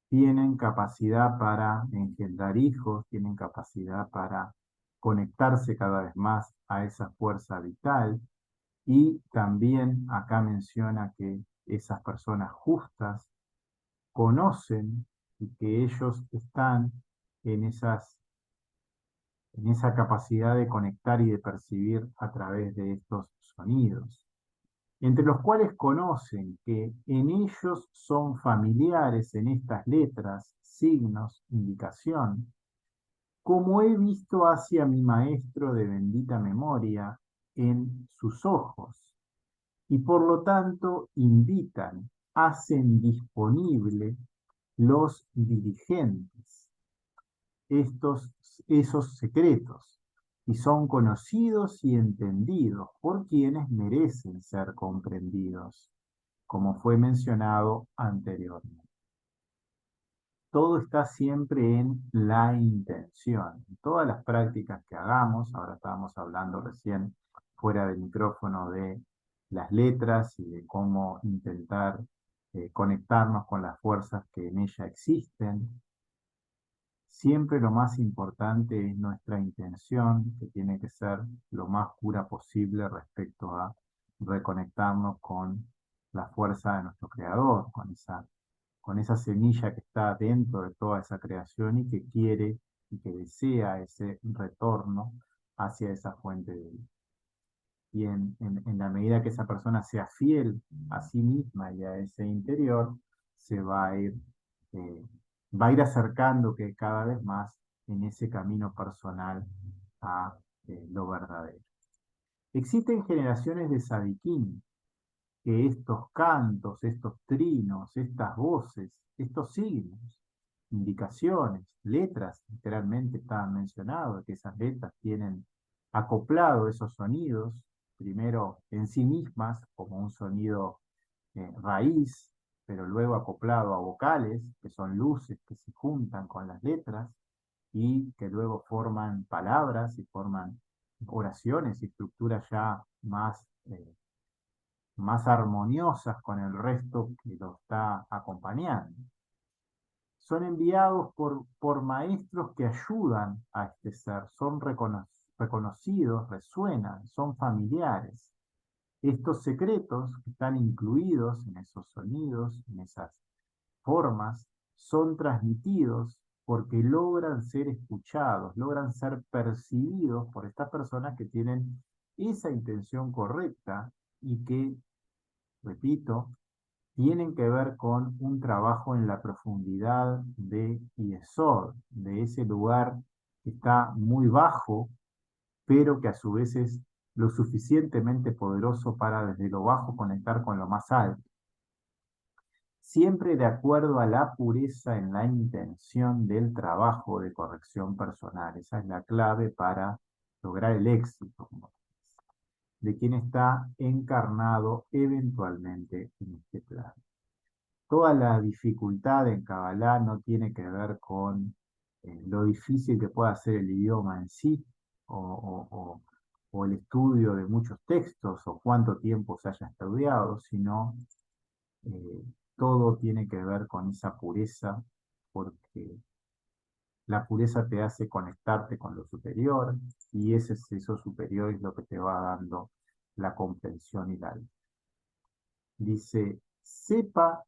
tienen capacidad para engendrar hijos, tienen capacidad para conectarse cada vez más a esa fuerza vital. Y también acá menciona que esas personas justas conocen y que ellos están en en esa capacidad de conectar y de percibir a través de estos sonidos, entre los cuales conocen que en ellos son familiares en estas letras, signos, indicación, como he visto hacia mi maestro de bendita memoria en sus ojos, y por lo tanto invitan, hacen disponible los dirigentes estos, esos secretos, y son conocidos y entendidos por quienes merecen ser comprendidos, como fue mencionado anteriormente. Todo está siempre en la intención. En todas las prácticas que hagamos, ahora estábamos hablando recién fuera del micrófono de las letras y de cómo intentar conectarnos con las fuerzas que en ella existen. Siempre lo más importante es nuestra intención, que tiene que ser lo más pura posible respecto a reconectarnos con la fuerza de nuestro creador, con esa semilla que está dentro de toda esa creación y que quiere y que desea ese retorno hacia esa fuente de vida. Y en la medida que esa persona sea fiel a sí misma y a ese interior, se eh, va a ir acercando que cada vez más en ese camino personal a lo verdadero. Existen generaciones de sadiquín que estos cantos, estos trinos, estas voces, estos signos, indicaciones, letras, literalmente estaban mencionados, que esas letras tienen acoplado esos sonidos, primero en sí mismas como un sonido raíz, pero luego acoplado a vocales, que son luces que se juntan con las letras y que luego forman palabras y forman oraciones y estructuras ya más armoniosas con el resto que lo está acompañando. Son enviados por maestros que ayudan a este ser, son reconocidos, resuenan, son familiares. Estos secretos que están incluidos en esos sonidos, en esas formas, son transmitidos porque logran ser escuchados, logran ser percibidos por estas personas que tienen esa intención correcta y que, repito, tienen que ver con un trabajo en la profundidad de Yesod, de ese lugar que está muy bajo, pero que a su vez es lo suficientemente poderoso para desde lo bajo conectar con lo más alto. Siempre de acuerdo a la pureza en la intención del trabajo de corrección personal. Esa es la clave para lograr el éxito de quien está encarnado eventualmente en este plano. Toda la dificultad en Kabbalah no tiene que ver con lo difícil que pueda ser el idioma en sí, o el estudio de muchos textos, o cuánto tiempo se haya estudiado, sino eh, todo tiene que ver con esa pureza, porque la pureza te hace conectarte con lo superior, y eso superior es lo que te va dando la comprensión y la luz. Dice, sepa,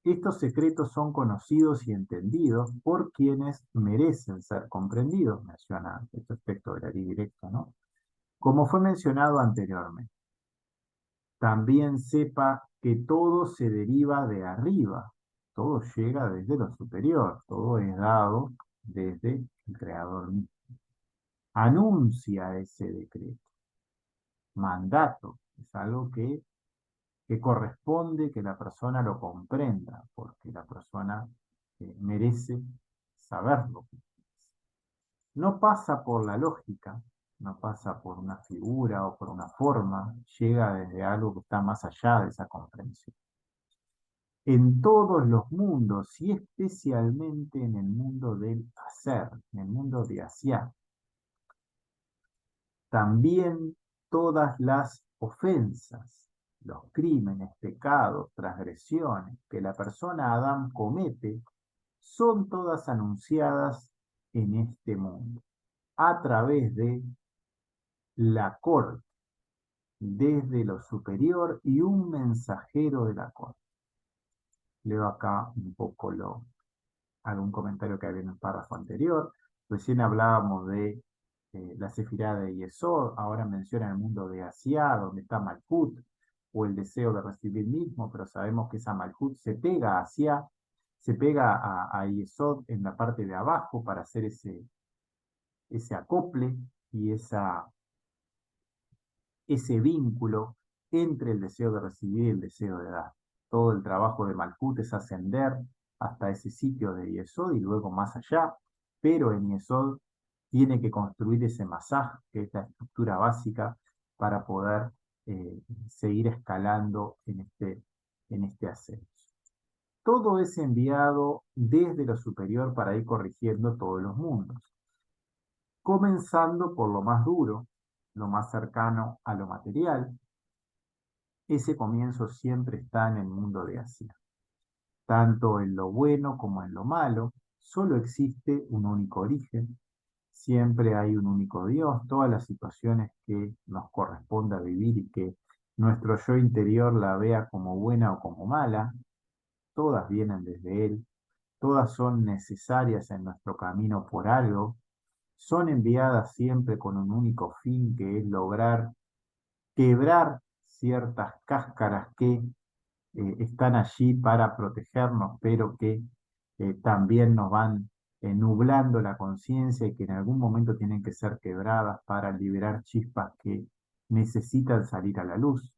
estos secretos son conocidos y entendidos por quienes merecen ser comprendidos, menciona este aspecto de la ley directa, ¿no? Como fue mencionado anteriormente. También sepa que todo se deriva de arriba, todo llega desde lo superior, todo es dado desde el Creador mismo. Anuncia ese decreto, mandato, es algo que corresponde que la persona lo comprenda, porque la persona merece saberlo. No pasa por la lógica, no pasa por una figura o por una forma, llega desde algo que está más allá de esa comprensión. En todos los mundos y especialmente en el mundo del hacer, en el mundo de Asia, también todas las ofensas, los crímenes, pecados, transgresiones que la persona Adán comete, son todas anunciadas en este mundo, a través de la corte, desde lo superior y un mensajero de la corte. Leo acá un poco algún comentario que había en el párrafo anterior. Recién hablábamos de la Sefirá de Yesod, ahora menciona el mundo de Asiá, donde está Malkut, o el deseo de recibir mismo, pero sabemos que esa Malkut se pega a Asiá, se pega a Yesod en la parte de abajo para hacer ese acople y ese vínculo entre el deseo de recibir y el deseo de dar. Todo el trabajo de Malkut es ascender hasta ese sitio de Yesod y luego más allá, pero en Yesod tiene que construir ese masaj, que es la estructura básica, para poder seguir escalando en este ascenso. Todo es enviado desde lo superior para ir corrigiendo todos los mundos, comenzando por lo más duro, lo más cercano a lo material. Ese comienzo siempre está en el mundo de Asia. Tanto en lo bueno como en lo malo, solo existe un único origen, siempre hay un único Dios, todas las situaciones que nos corresponda vivir y que nuestro yo interior la vea como buena o como mala, todas vienen desde Él, todas son necesarias en nuestro camino por algo, son enviadas siempre con un único fin, que es lograr quebrar ciertas cáscaras que están allí para protegernos, pero que también nos van nublando la conciencia y que en algún momento tienen que ser quebradas para liberar chispas que necesitan salir a la luz.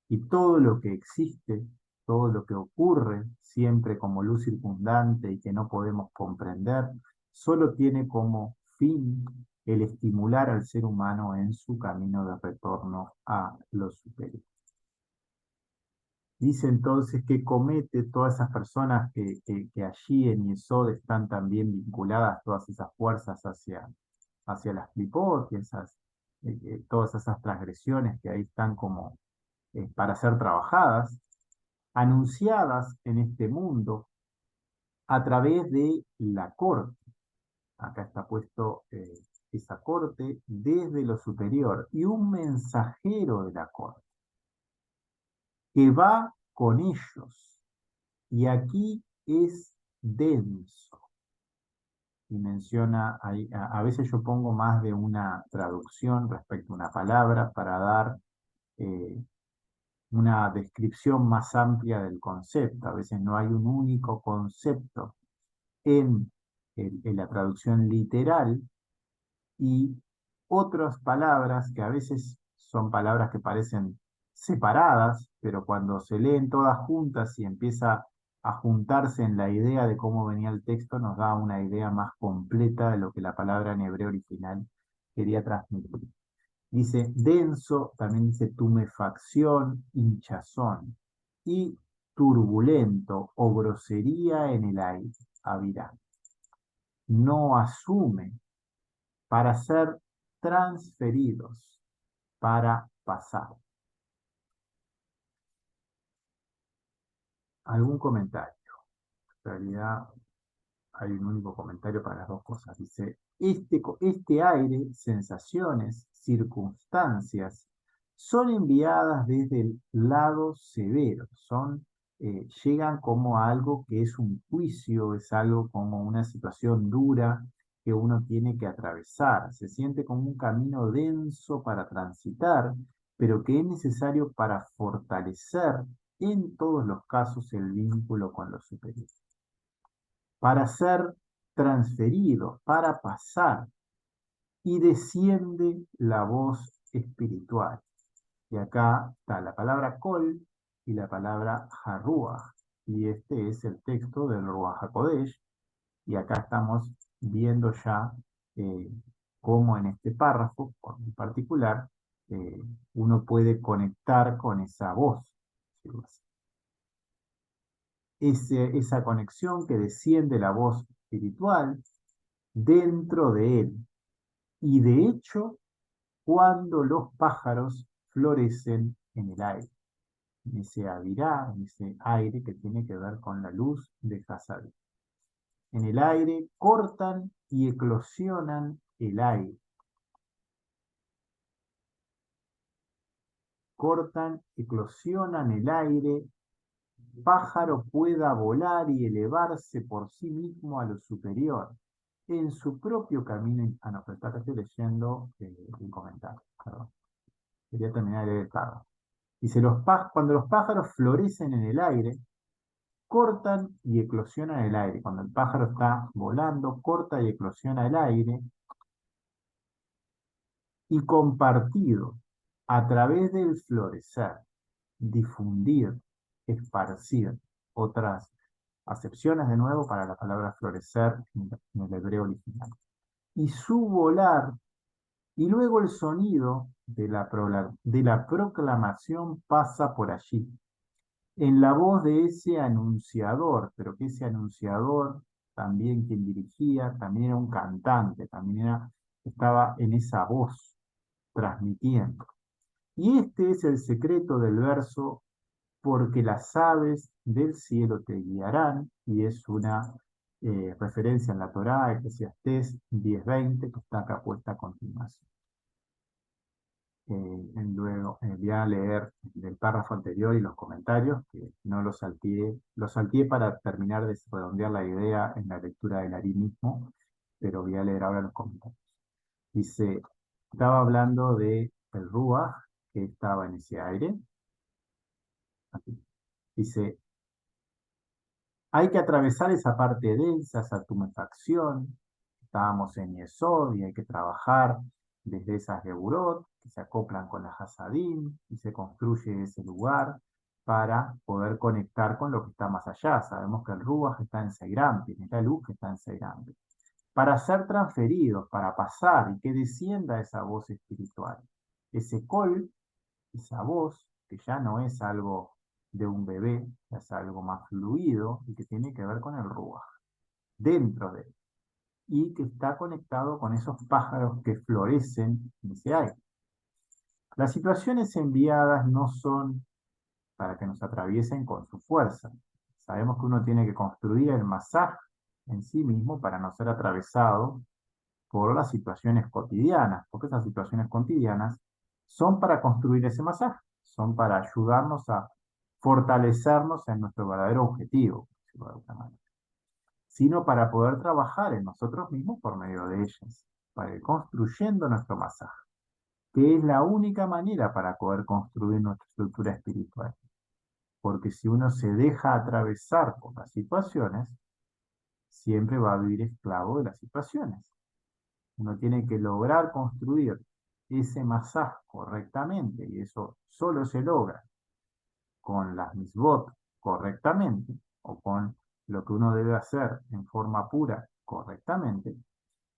Y todo lo que existe, todo lo que ocurre, siempre como luz circundante y que no podemos comprender, solo tiene como fin el estimular al ser humano en su camino de retorno a lo superior. Dice entonces que comete todas esas personas que allí en Yesod están también vinculadas, todas esas fuerzas hacia las clipot, todas esas transgresiones que ahí están como para ser trabajadas, anunciadas en este mundo a través de la corte. Acá está puesto esa corte desde lo superior y un mensajero de la corte que va con ellos. Y aquí es denso. Y menciona, a veces yo pongo más de una traducción respecto a una palabra para dar eh, una descripción más amplia del concepto. A veces no hay un único concepto en la traducción literal, y otras palabras que a veces son palabras que parecen separadas, pero cuando se leen todas juntas y empieza a juntarse en la idea de cómo venía el texto, nos da una idea más completa de lo que la palabra en hebreo original quería transmitir. Dice denso, también dice tumefacción, hinchazón. Y turbulento o grosería en el aire, habitará. No asume para ser transferidos, para pasar. ¿Algún comentario? En realidad hay un único comentario para las dos cosas. Dice, este aire, sensaciones, circunstancias, son enviadas desde el lado severo, llegan como a algo que es un juicio, es algo como una situación dura que uno tiene que atravesar. Se siente como un camino denso para transitar, pero que es necesario para fortalecer en todos los casos el vínculo con lo superior, para ser transferido, para pasar, y desciende la voz espiritual. Y acá está la palabra kol y la palabra harruach, y este es el texto del Ruach HaKodesh, y acá estamos viendo ya eh, cómo en este párrafo en particular eh, uno puede conectar con esa voz. Esa conexión que desciende la voz espiritual dentro de él. Y de hecho, cuando los pájaros florecen en el aire, en ese avirá, en ese aire que tiene que ver con la luz de Hasadí. En el aire cortan y eclosionan el aire. Cortan, eclosionan el aire, pájaro pueda volar y elevarse por sí mismo a lo superior, en su propio camino. Ah, no, pero acá estoy leyendo el comentario, perdón. Quería terminar de leer el párrafo. Dice, cuando los pájaros florecen en el aire, cortan y eclosionan el aire. Cuando el pájaro está volando, corta y eclosiona el aire, y compartido a través del florecer, difundir, esparcir. Otras acepciones de nuevo para la palabra florecer en el hebreo original. Y su volar, y luego el sonido de la proclamación pasa por allí, en la voz de ese anunciador, pero que ese anunciador, también quien dirigía, también era un cantante, estaba en esa voz transmitiendo. Y este es el secreto del verso, porque las aves del cielo te guiarán, y es una referencia en la Torá, Eclesiastés 10:20, que está acá puesta a continuación. Luego voy a leer el párrafo anterior y los comentarios, que no los salteé para terminar de redondear la idea en la lectura del Ari mismo, pero voy a leer ahora los comentarios. Dice, estaba hablando de el Ruach, que estaba en ese aire. Aquí. Dice, hay que atravesar esa parte densa, esa tumefacción. Estábamos en Yesod y hay que trabajar desde esas Geburot que se acoplan con la Hasadim y se construye ese lugar para poder conectar con lo que está más allá. Sabemos que el Ruach está en Seirampi, es la luz que está en Seirampi. Para ser transferidos, para pasar y que descienda esa voz espiritual. Ese col, esa voz, que ya no es algo de un bebé, ya es algo más fluido y que tiene que ver con el Ruach, dentro de él, y que está conectado con esos pájaros que florecen en ese aire. Las situaciones enviadas no son para que nos atraviesen con su fuerza. Sabemos que uno tiene que construir el masaj en sí mismo para no ser atravesado por las situaciones cotidianas, porque esas situaciones cotidianas son para construir ese masaj, son para ayudarnos a fortalecernos en nuestro verdadero objetivo, por decirlo de alguna manera, sino para poder trabajar en nosotros mismos por medio de ellas, para ir construyendo nuestro masaj, que es la única manera para poder construir nuestra estructura espiritual. Porque si uno se deja atravesar por las situaciones, siempre va a vivir esclavo de las situaciones. Uno tiene que lograr construir ese masaj correctamente, y eso solo se logra con las misbot correctamente, o con lo que uno debe hacer en forma pura correctamente,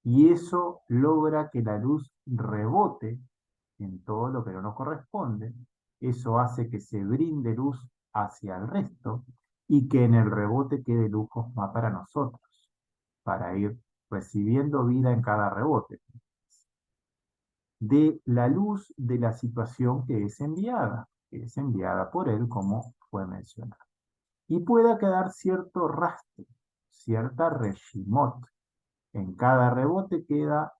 y eso logra que la luz rebote en todo lo que no nos corresponde. Eso hace que se brinde luz hacia el resto y que en el rebote quede lujos más para nosotros, para ir recibiendo vida en cada rebote, de la luz de la situación que es enviada por él, como fue mencionado. Y pueda quedar cierto rastro, cierta reshimot. En cada rebote queda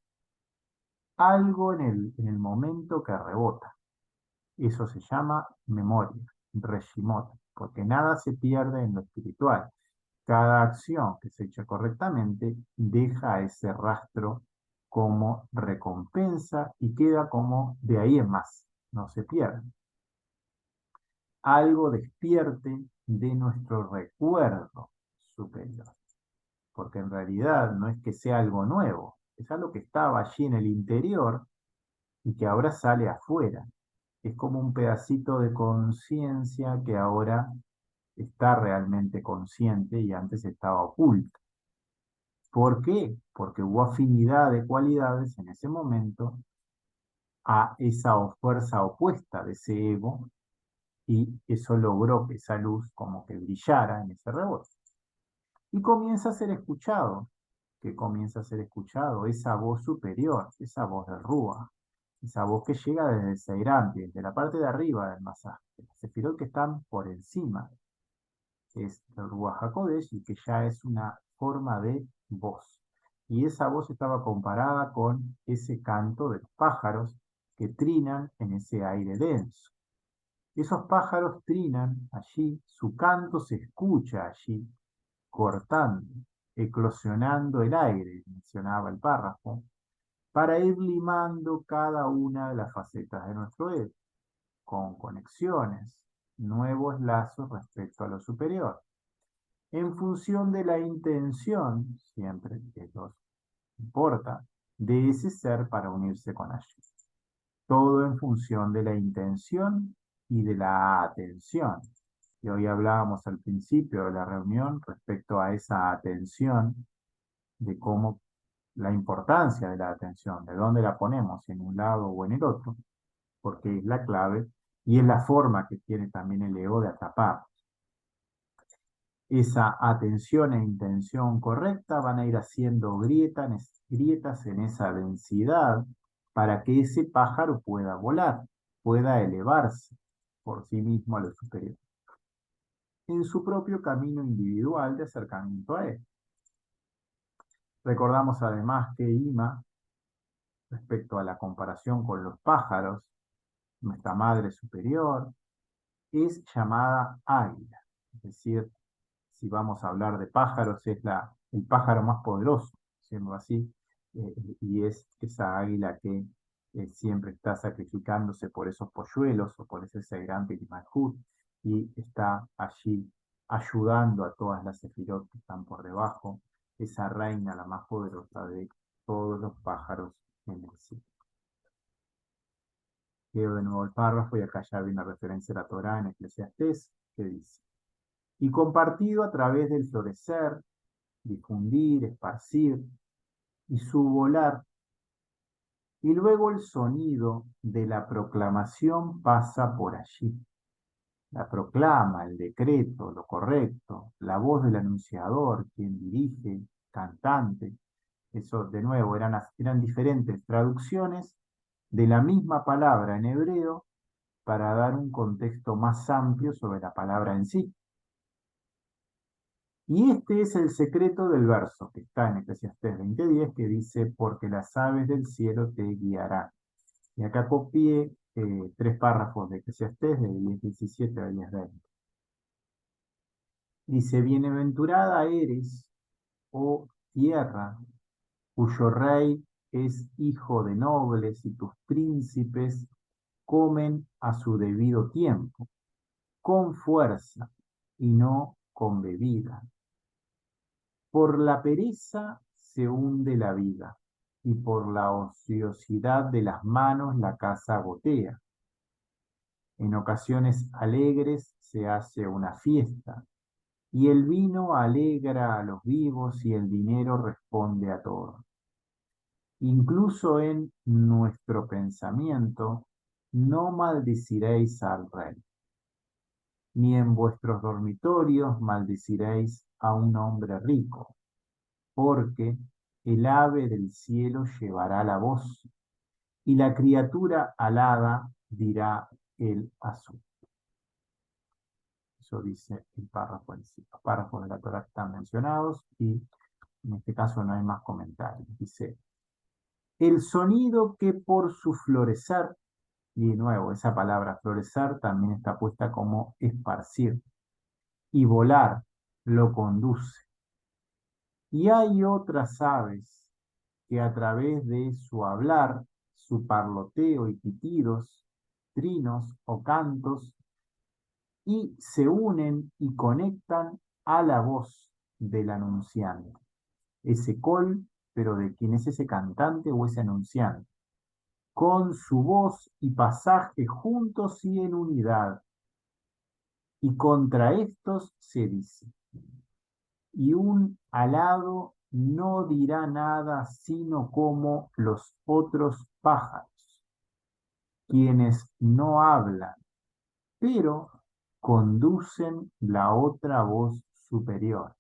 algo en el momento que rebota. Eso se llama memoria, reshimot, porque nada se pierde en lo espiritual. Cada acción que se echa correctamente deja ese rastro como recompensa y queda como de ahí en más, no se pierde. Algo despierte de nuestro recuerdo superior, porque en realidad no es que sea algo nuevo, es algo que estaba allí en el interior y que ahora sale afuera. Es como un pedacito de conciencia que ahora está realmente consciente y antes estaba oculto. ¿Por qué? Porque hubo afinidad de cualidades en ese momento a esa fuerza opuesta de ese ego y eso logró que esa luz como que brillara en ese rebote. Y comienza a ser escuchado. Que comienza a ser escuchado? Esa voz superior, esa voz de Rúa, esa voz que llega desde el Seirán, desde la parte de arriba del masaje, los sefirot que están por encima, es el Ruach HaKodesh y que ya es una forma de voz. Y esa voz estaba comparada con ese canto de los pájaros que trinan en ese aire denso. Esos pájaros trinan allí, su canto se escucha allí, cortando, eclosionando el aire, mencionaba el párrafo, para ir limando cada una de las facetas de nuestro ego, con conexiones, nuevos lazos respecto a lo superior, en función de la intención, siempre que nos importa, de ese ser para unirse con allí. Todo en función de la intención y de la atención. Y hoy hablábamos al principio de la reunión respecto a esa atención, de cómo la importancia de la atención, de dónde la ponemos, en un lado o en el otro, porque es la clave y es la forma que tiene también el ego de atrapar. Esa atención e intención correcta van a ir haciendo grietas en esa densidad para que ese pájaro pueda volar, pueda elevarse por sí mismo a lo superior, en su propio camino individual de acercamiento a él. Recordamos además que Ima, respecto a la comparación con los pájaros, nuestra madre superior, es llamada águila. Es decir, si vamos a hablar de pájaros, es el pájaro más poderoso, siendo así, y es esa águila que siempre está sacrificándose por esos polluelos o por ese Seirán Malhut, y está allí ayudando a todas las sefirot que están por debajo, esa reina, la más poderosa de todos los pájaros en el cielo. Leo de nuevo el párrafo y acá ya hay una referencia a la Torá en Eclesiastés que dice: y compartido a través del florecer, difundir, esparcir y su volar, y luego el sonido de la proclamación pasa por allí. La proclama, el decreto, lo correcto, la voz del anunciador, quien dirige, cantante. Eso, de nuevo, eran diferentes traducciones de la misma palabra en hebreo para dar un contexto más amplio sobre la palabra en sí. Y este es el secreto del verso que está en Eclesiastés 20:10, que dice: porque las aves del cielo te guiarán. Y acá copié 3 párrafos de Eclesiastés de 10:17 a 10:20. Dice: bienaventurada eres, oh tierra, cuyo rey es hijo de nobles y tus príncipes comen a su debido tiempo, con fuerza y no con bebida. Por la pereza se hunde la vida, y por la ociosidad de las manos la casa gotea. En ocasiones alegres se hace una fiesta, y el vino alegra a los vivos y el dinero responde a todo. Incluso en nuestro pensamiento no maldeciréis al rey, ni en vuestros dormitorios maldeciréis a un hombre rico, porque el ave del cielo llevará la voz, y la criatura alada dirá el azul. Eso dice el párrafo en sí. Los párrafos de la Torá están mencionados y en este caso no hay más comentarios. Dice, el sonido que por su florecer, y de nuevo, esa palabra florecer también está puesta como esparcir, y volar lo conduce. Y hay otras aves que a través de su hablar, su parloteo y pitidos, trinos o cantos, y se unen y conectan a la voz del anunciante. Ese col, pero de quién es ese cantante o ese anunciante, con su voz y pasaje juntos y en unidad. Y contra estos se dice, y un alado no dirá nada sino como los otros pájaros, quienes no hablan, pero conducen la otra voz superior,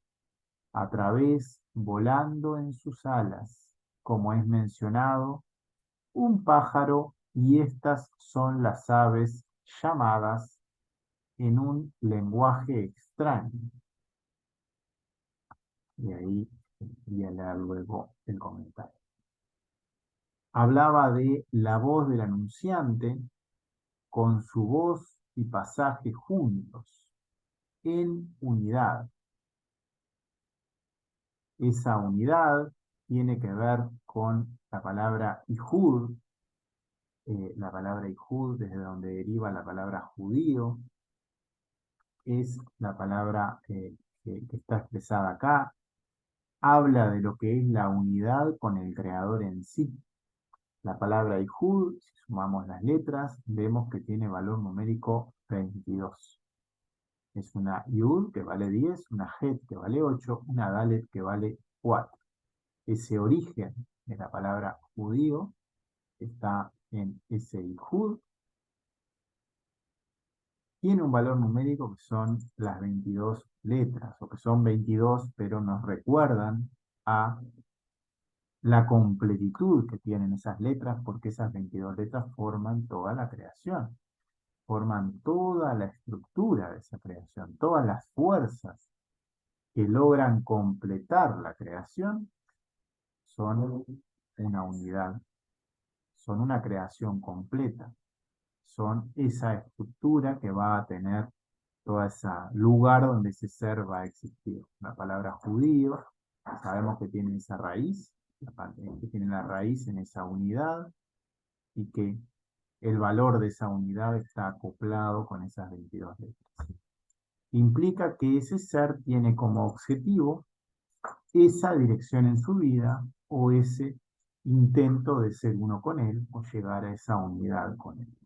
a través, volando en sus alas, como es mencionado, un pájaro, y estas son las aves llamadas en un lenguaje extraño. Y ahí voy a leer luego el comentario. Hablaba de la voz del anunciante con su voz y pasaje juntos, en unidad. Esa unidad tiene que ver con la palabra Ihud, la palabra Ihud, desde donde deriva la palabra judío, es la palabra que está expresada acá, habla de lo que es la unidad con el creador en sí. La palabra Ihud, si sumamos las letras, vemos que tiene valor numérico 22. Es una Yud que vale 10, una Het que vale 8, una Dalet que vale 4. Ese origen de la palabra judío está en ese Ihud. Tiene un valor numérico que son las 22 letras, o que son 22, pero nos recuerdan a la completitud que tienen esas letras, porque esas 22 letras forman toda la creación, forman toda la estructura de esa creación, todas las fuerzas que logran completar la creación son una unidad, son una creación completa, son esa estructura que va a tener todo ese lugar donde ese ser va a existir. La palabra judío, sabemos que tiene esa raíz, que tiene la raíz en esa unidad y que el valor de esa unidad está acoplado con esas 22 letras. Implica que ese ser tiene como objetivo esa dirección en su vida o ese intento de ser uno con él o llegar a esa unidad con él.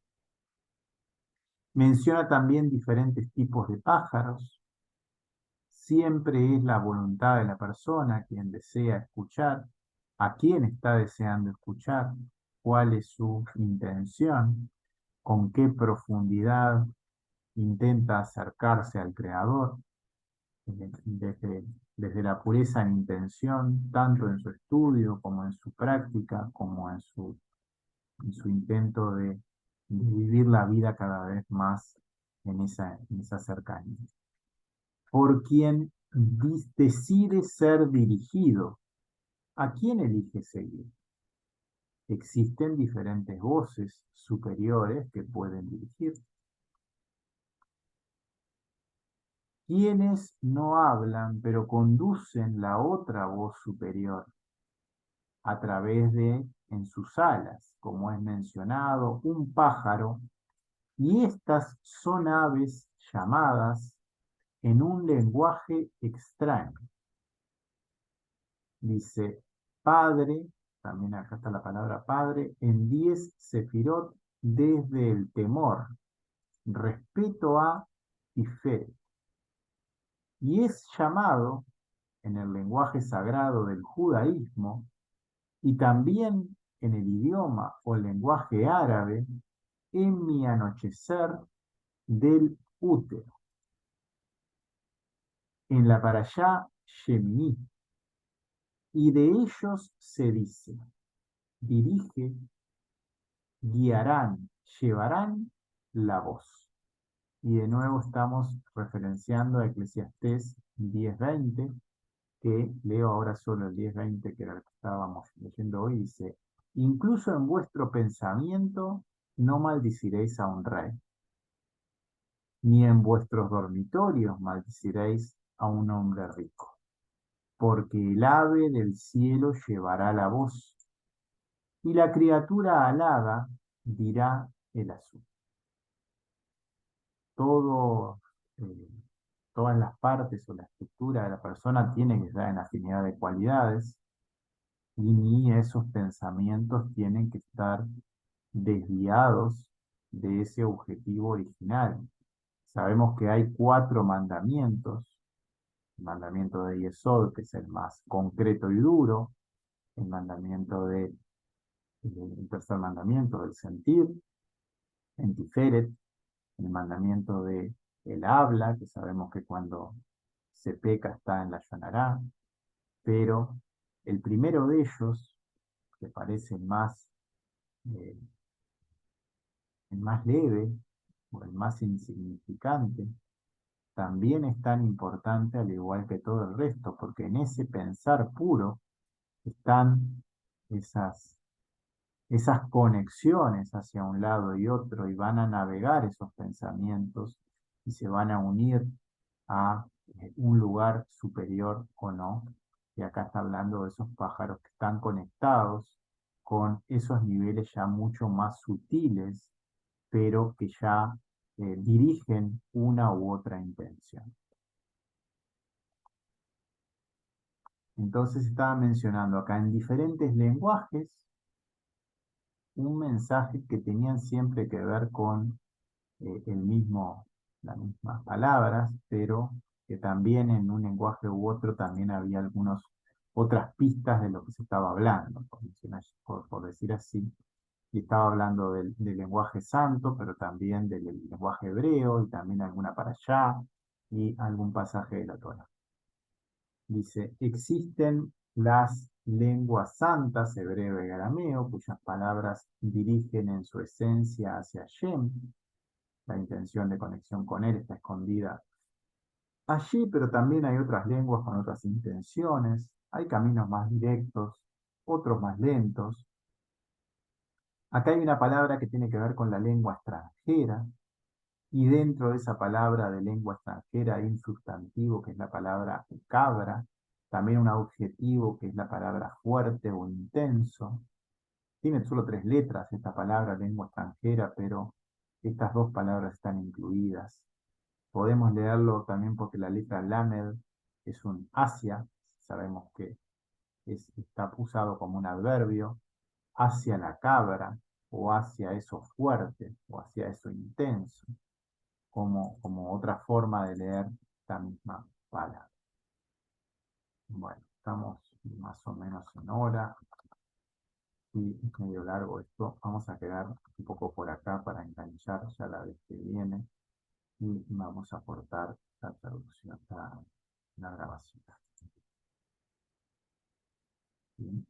Menciona también diferentes tipos de pájaros. Siempre es la voluntad de la persona quien desea escuchar, a quién está deseando escuchar, cuál es su intención, con qué profundidad intenta acercarse al Creador, desde la pureza en intención, tanto en su estudio como en su práctica, como en su intento de vivir la vida cada vez más en esa cercanía. Por quien decide ser dirigido, ¿a quién elige seguir? Existen diferentes voces superiores que pueden dirigir. Quienes no hablan, pero conducen la otra voz superior a través de, en sus alas, como es mencionado, un pájaro, y estas son aves llamadas en un lenguaje extraño. Dice, Padre, también acá está la palabra Padre, en 10 sefirot desde el temor, respeto a y fe. Y es llamado en el lenguaje sagrado del judaísmo y también en el idioma o lenguaje árabe, en mi anochecer del útero. En la parashá Shemini, y de ellos se dice, dirige, guiarán, llevarán la voz. Y de nuevo estamos referenciando a Eclesiastés 10:20, que leo ahora solo el 10:20, que era el que estábamos leyendo hoy, dice, incluso en vuestro pensamiento no maldiciréis a un rey, ni en vuestros dormitorios maldiciréis a un hombre rico, porque el ave del cielo llevará la voz, y la criatura alada dirá el asunto. Todo, eh, todas las partes o la estructura de la persona tiene que estar en afinidad de cualidades, y ni esos pensamientos tienen que estar desviados de ese objetivo original. Sabemos que hay 4 mandamientos: el mandamiento de Yesod, que es el más concreto y duro, el mandamiento el tercer mandamiento del sentir, en Tiferet, el mandamiento de el habla, que sabemos que cuando se peca está en la Yonará, pero el primero de ellos, que parece eh, el más leve o el más insignificante, también es tan importante al igual que todo el resto, porque en ese pensar puro están esas, esas conexiones hacia un lado y otro, y van a navegar esos pensamientos y se van a unir a un lugar superior o no. Y acá está hablando de esos pájaros que están conectados con esos niveles ya mucho más sutiles, pero que ya dirigen una u otra intención. Entonces estaba mencionando acá en diferentes lenguajes un mensaje que tenían siempre que ver con las mismas palabras, pero que también en un lenguaje u otro también había algunas otras pistas de lo que se estaba hablando, por decir así. Y estaba hablando del lenguaje santo, pero también del lenguaje hebreo y también alguna para allá y algún pasaje de la Torá. Dice, existen las lenguas santas, hebreo y arameo, cuyas palabras dirigen en su esencia hacia Shem. La intención de conexión con él está escondida allí, pero también hay otras lenguas con otras intenciones. Hay caminos más directos, otros más lentos. Acá hay una palabra que tiene que ver con la lengua extranjera, y dentro de esa palabra de lengua extranjera hay un sustantivo que es la palabra cabra, también un adjetivo que es la palabra fuerte o intenso. Tiene solo 3 letras esta palabra, lengua extranjera, pero estas 2 palabras están incluidas. Podemos leerlo también porque la letra Lamed es un hacia, sabemos que está usado como un adverbio, hacia la cabra, o hacia eso fuerte, o hacia eso intenso, como otra forma de leer la misma palabra. Bueno, estamos más o menos en hora y es medio largo esto. Vamos a quedar un poco por acá para enganchar ya la vez que viene y vamos a aportar la traducción, la grabación. ¿Sí?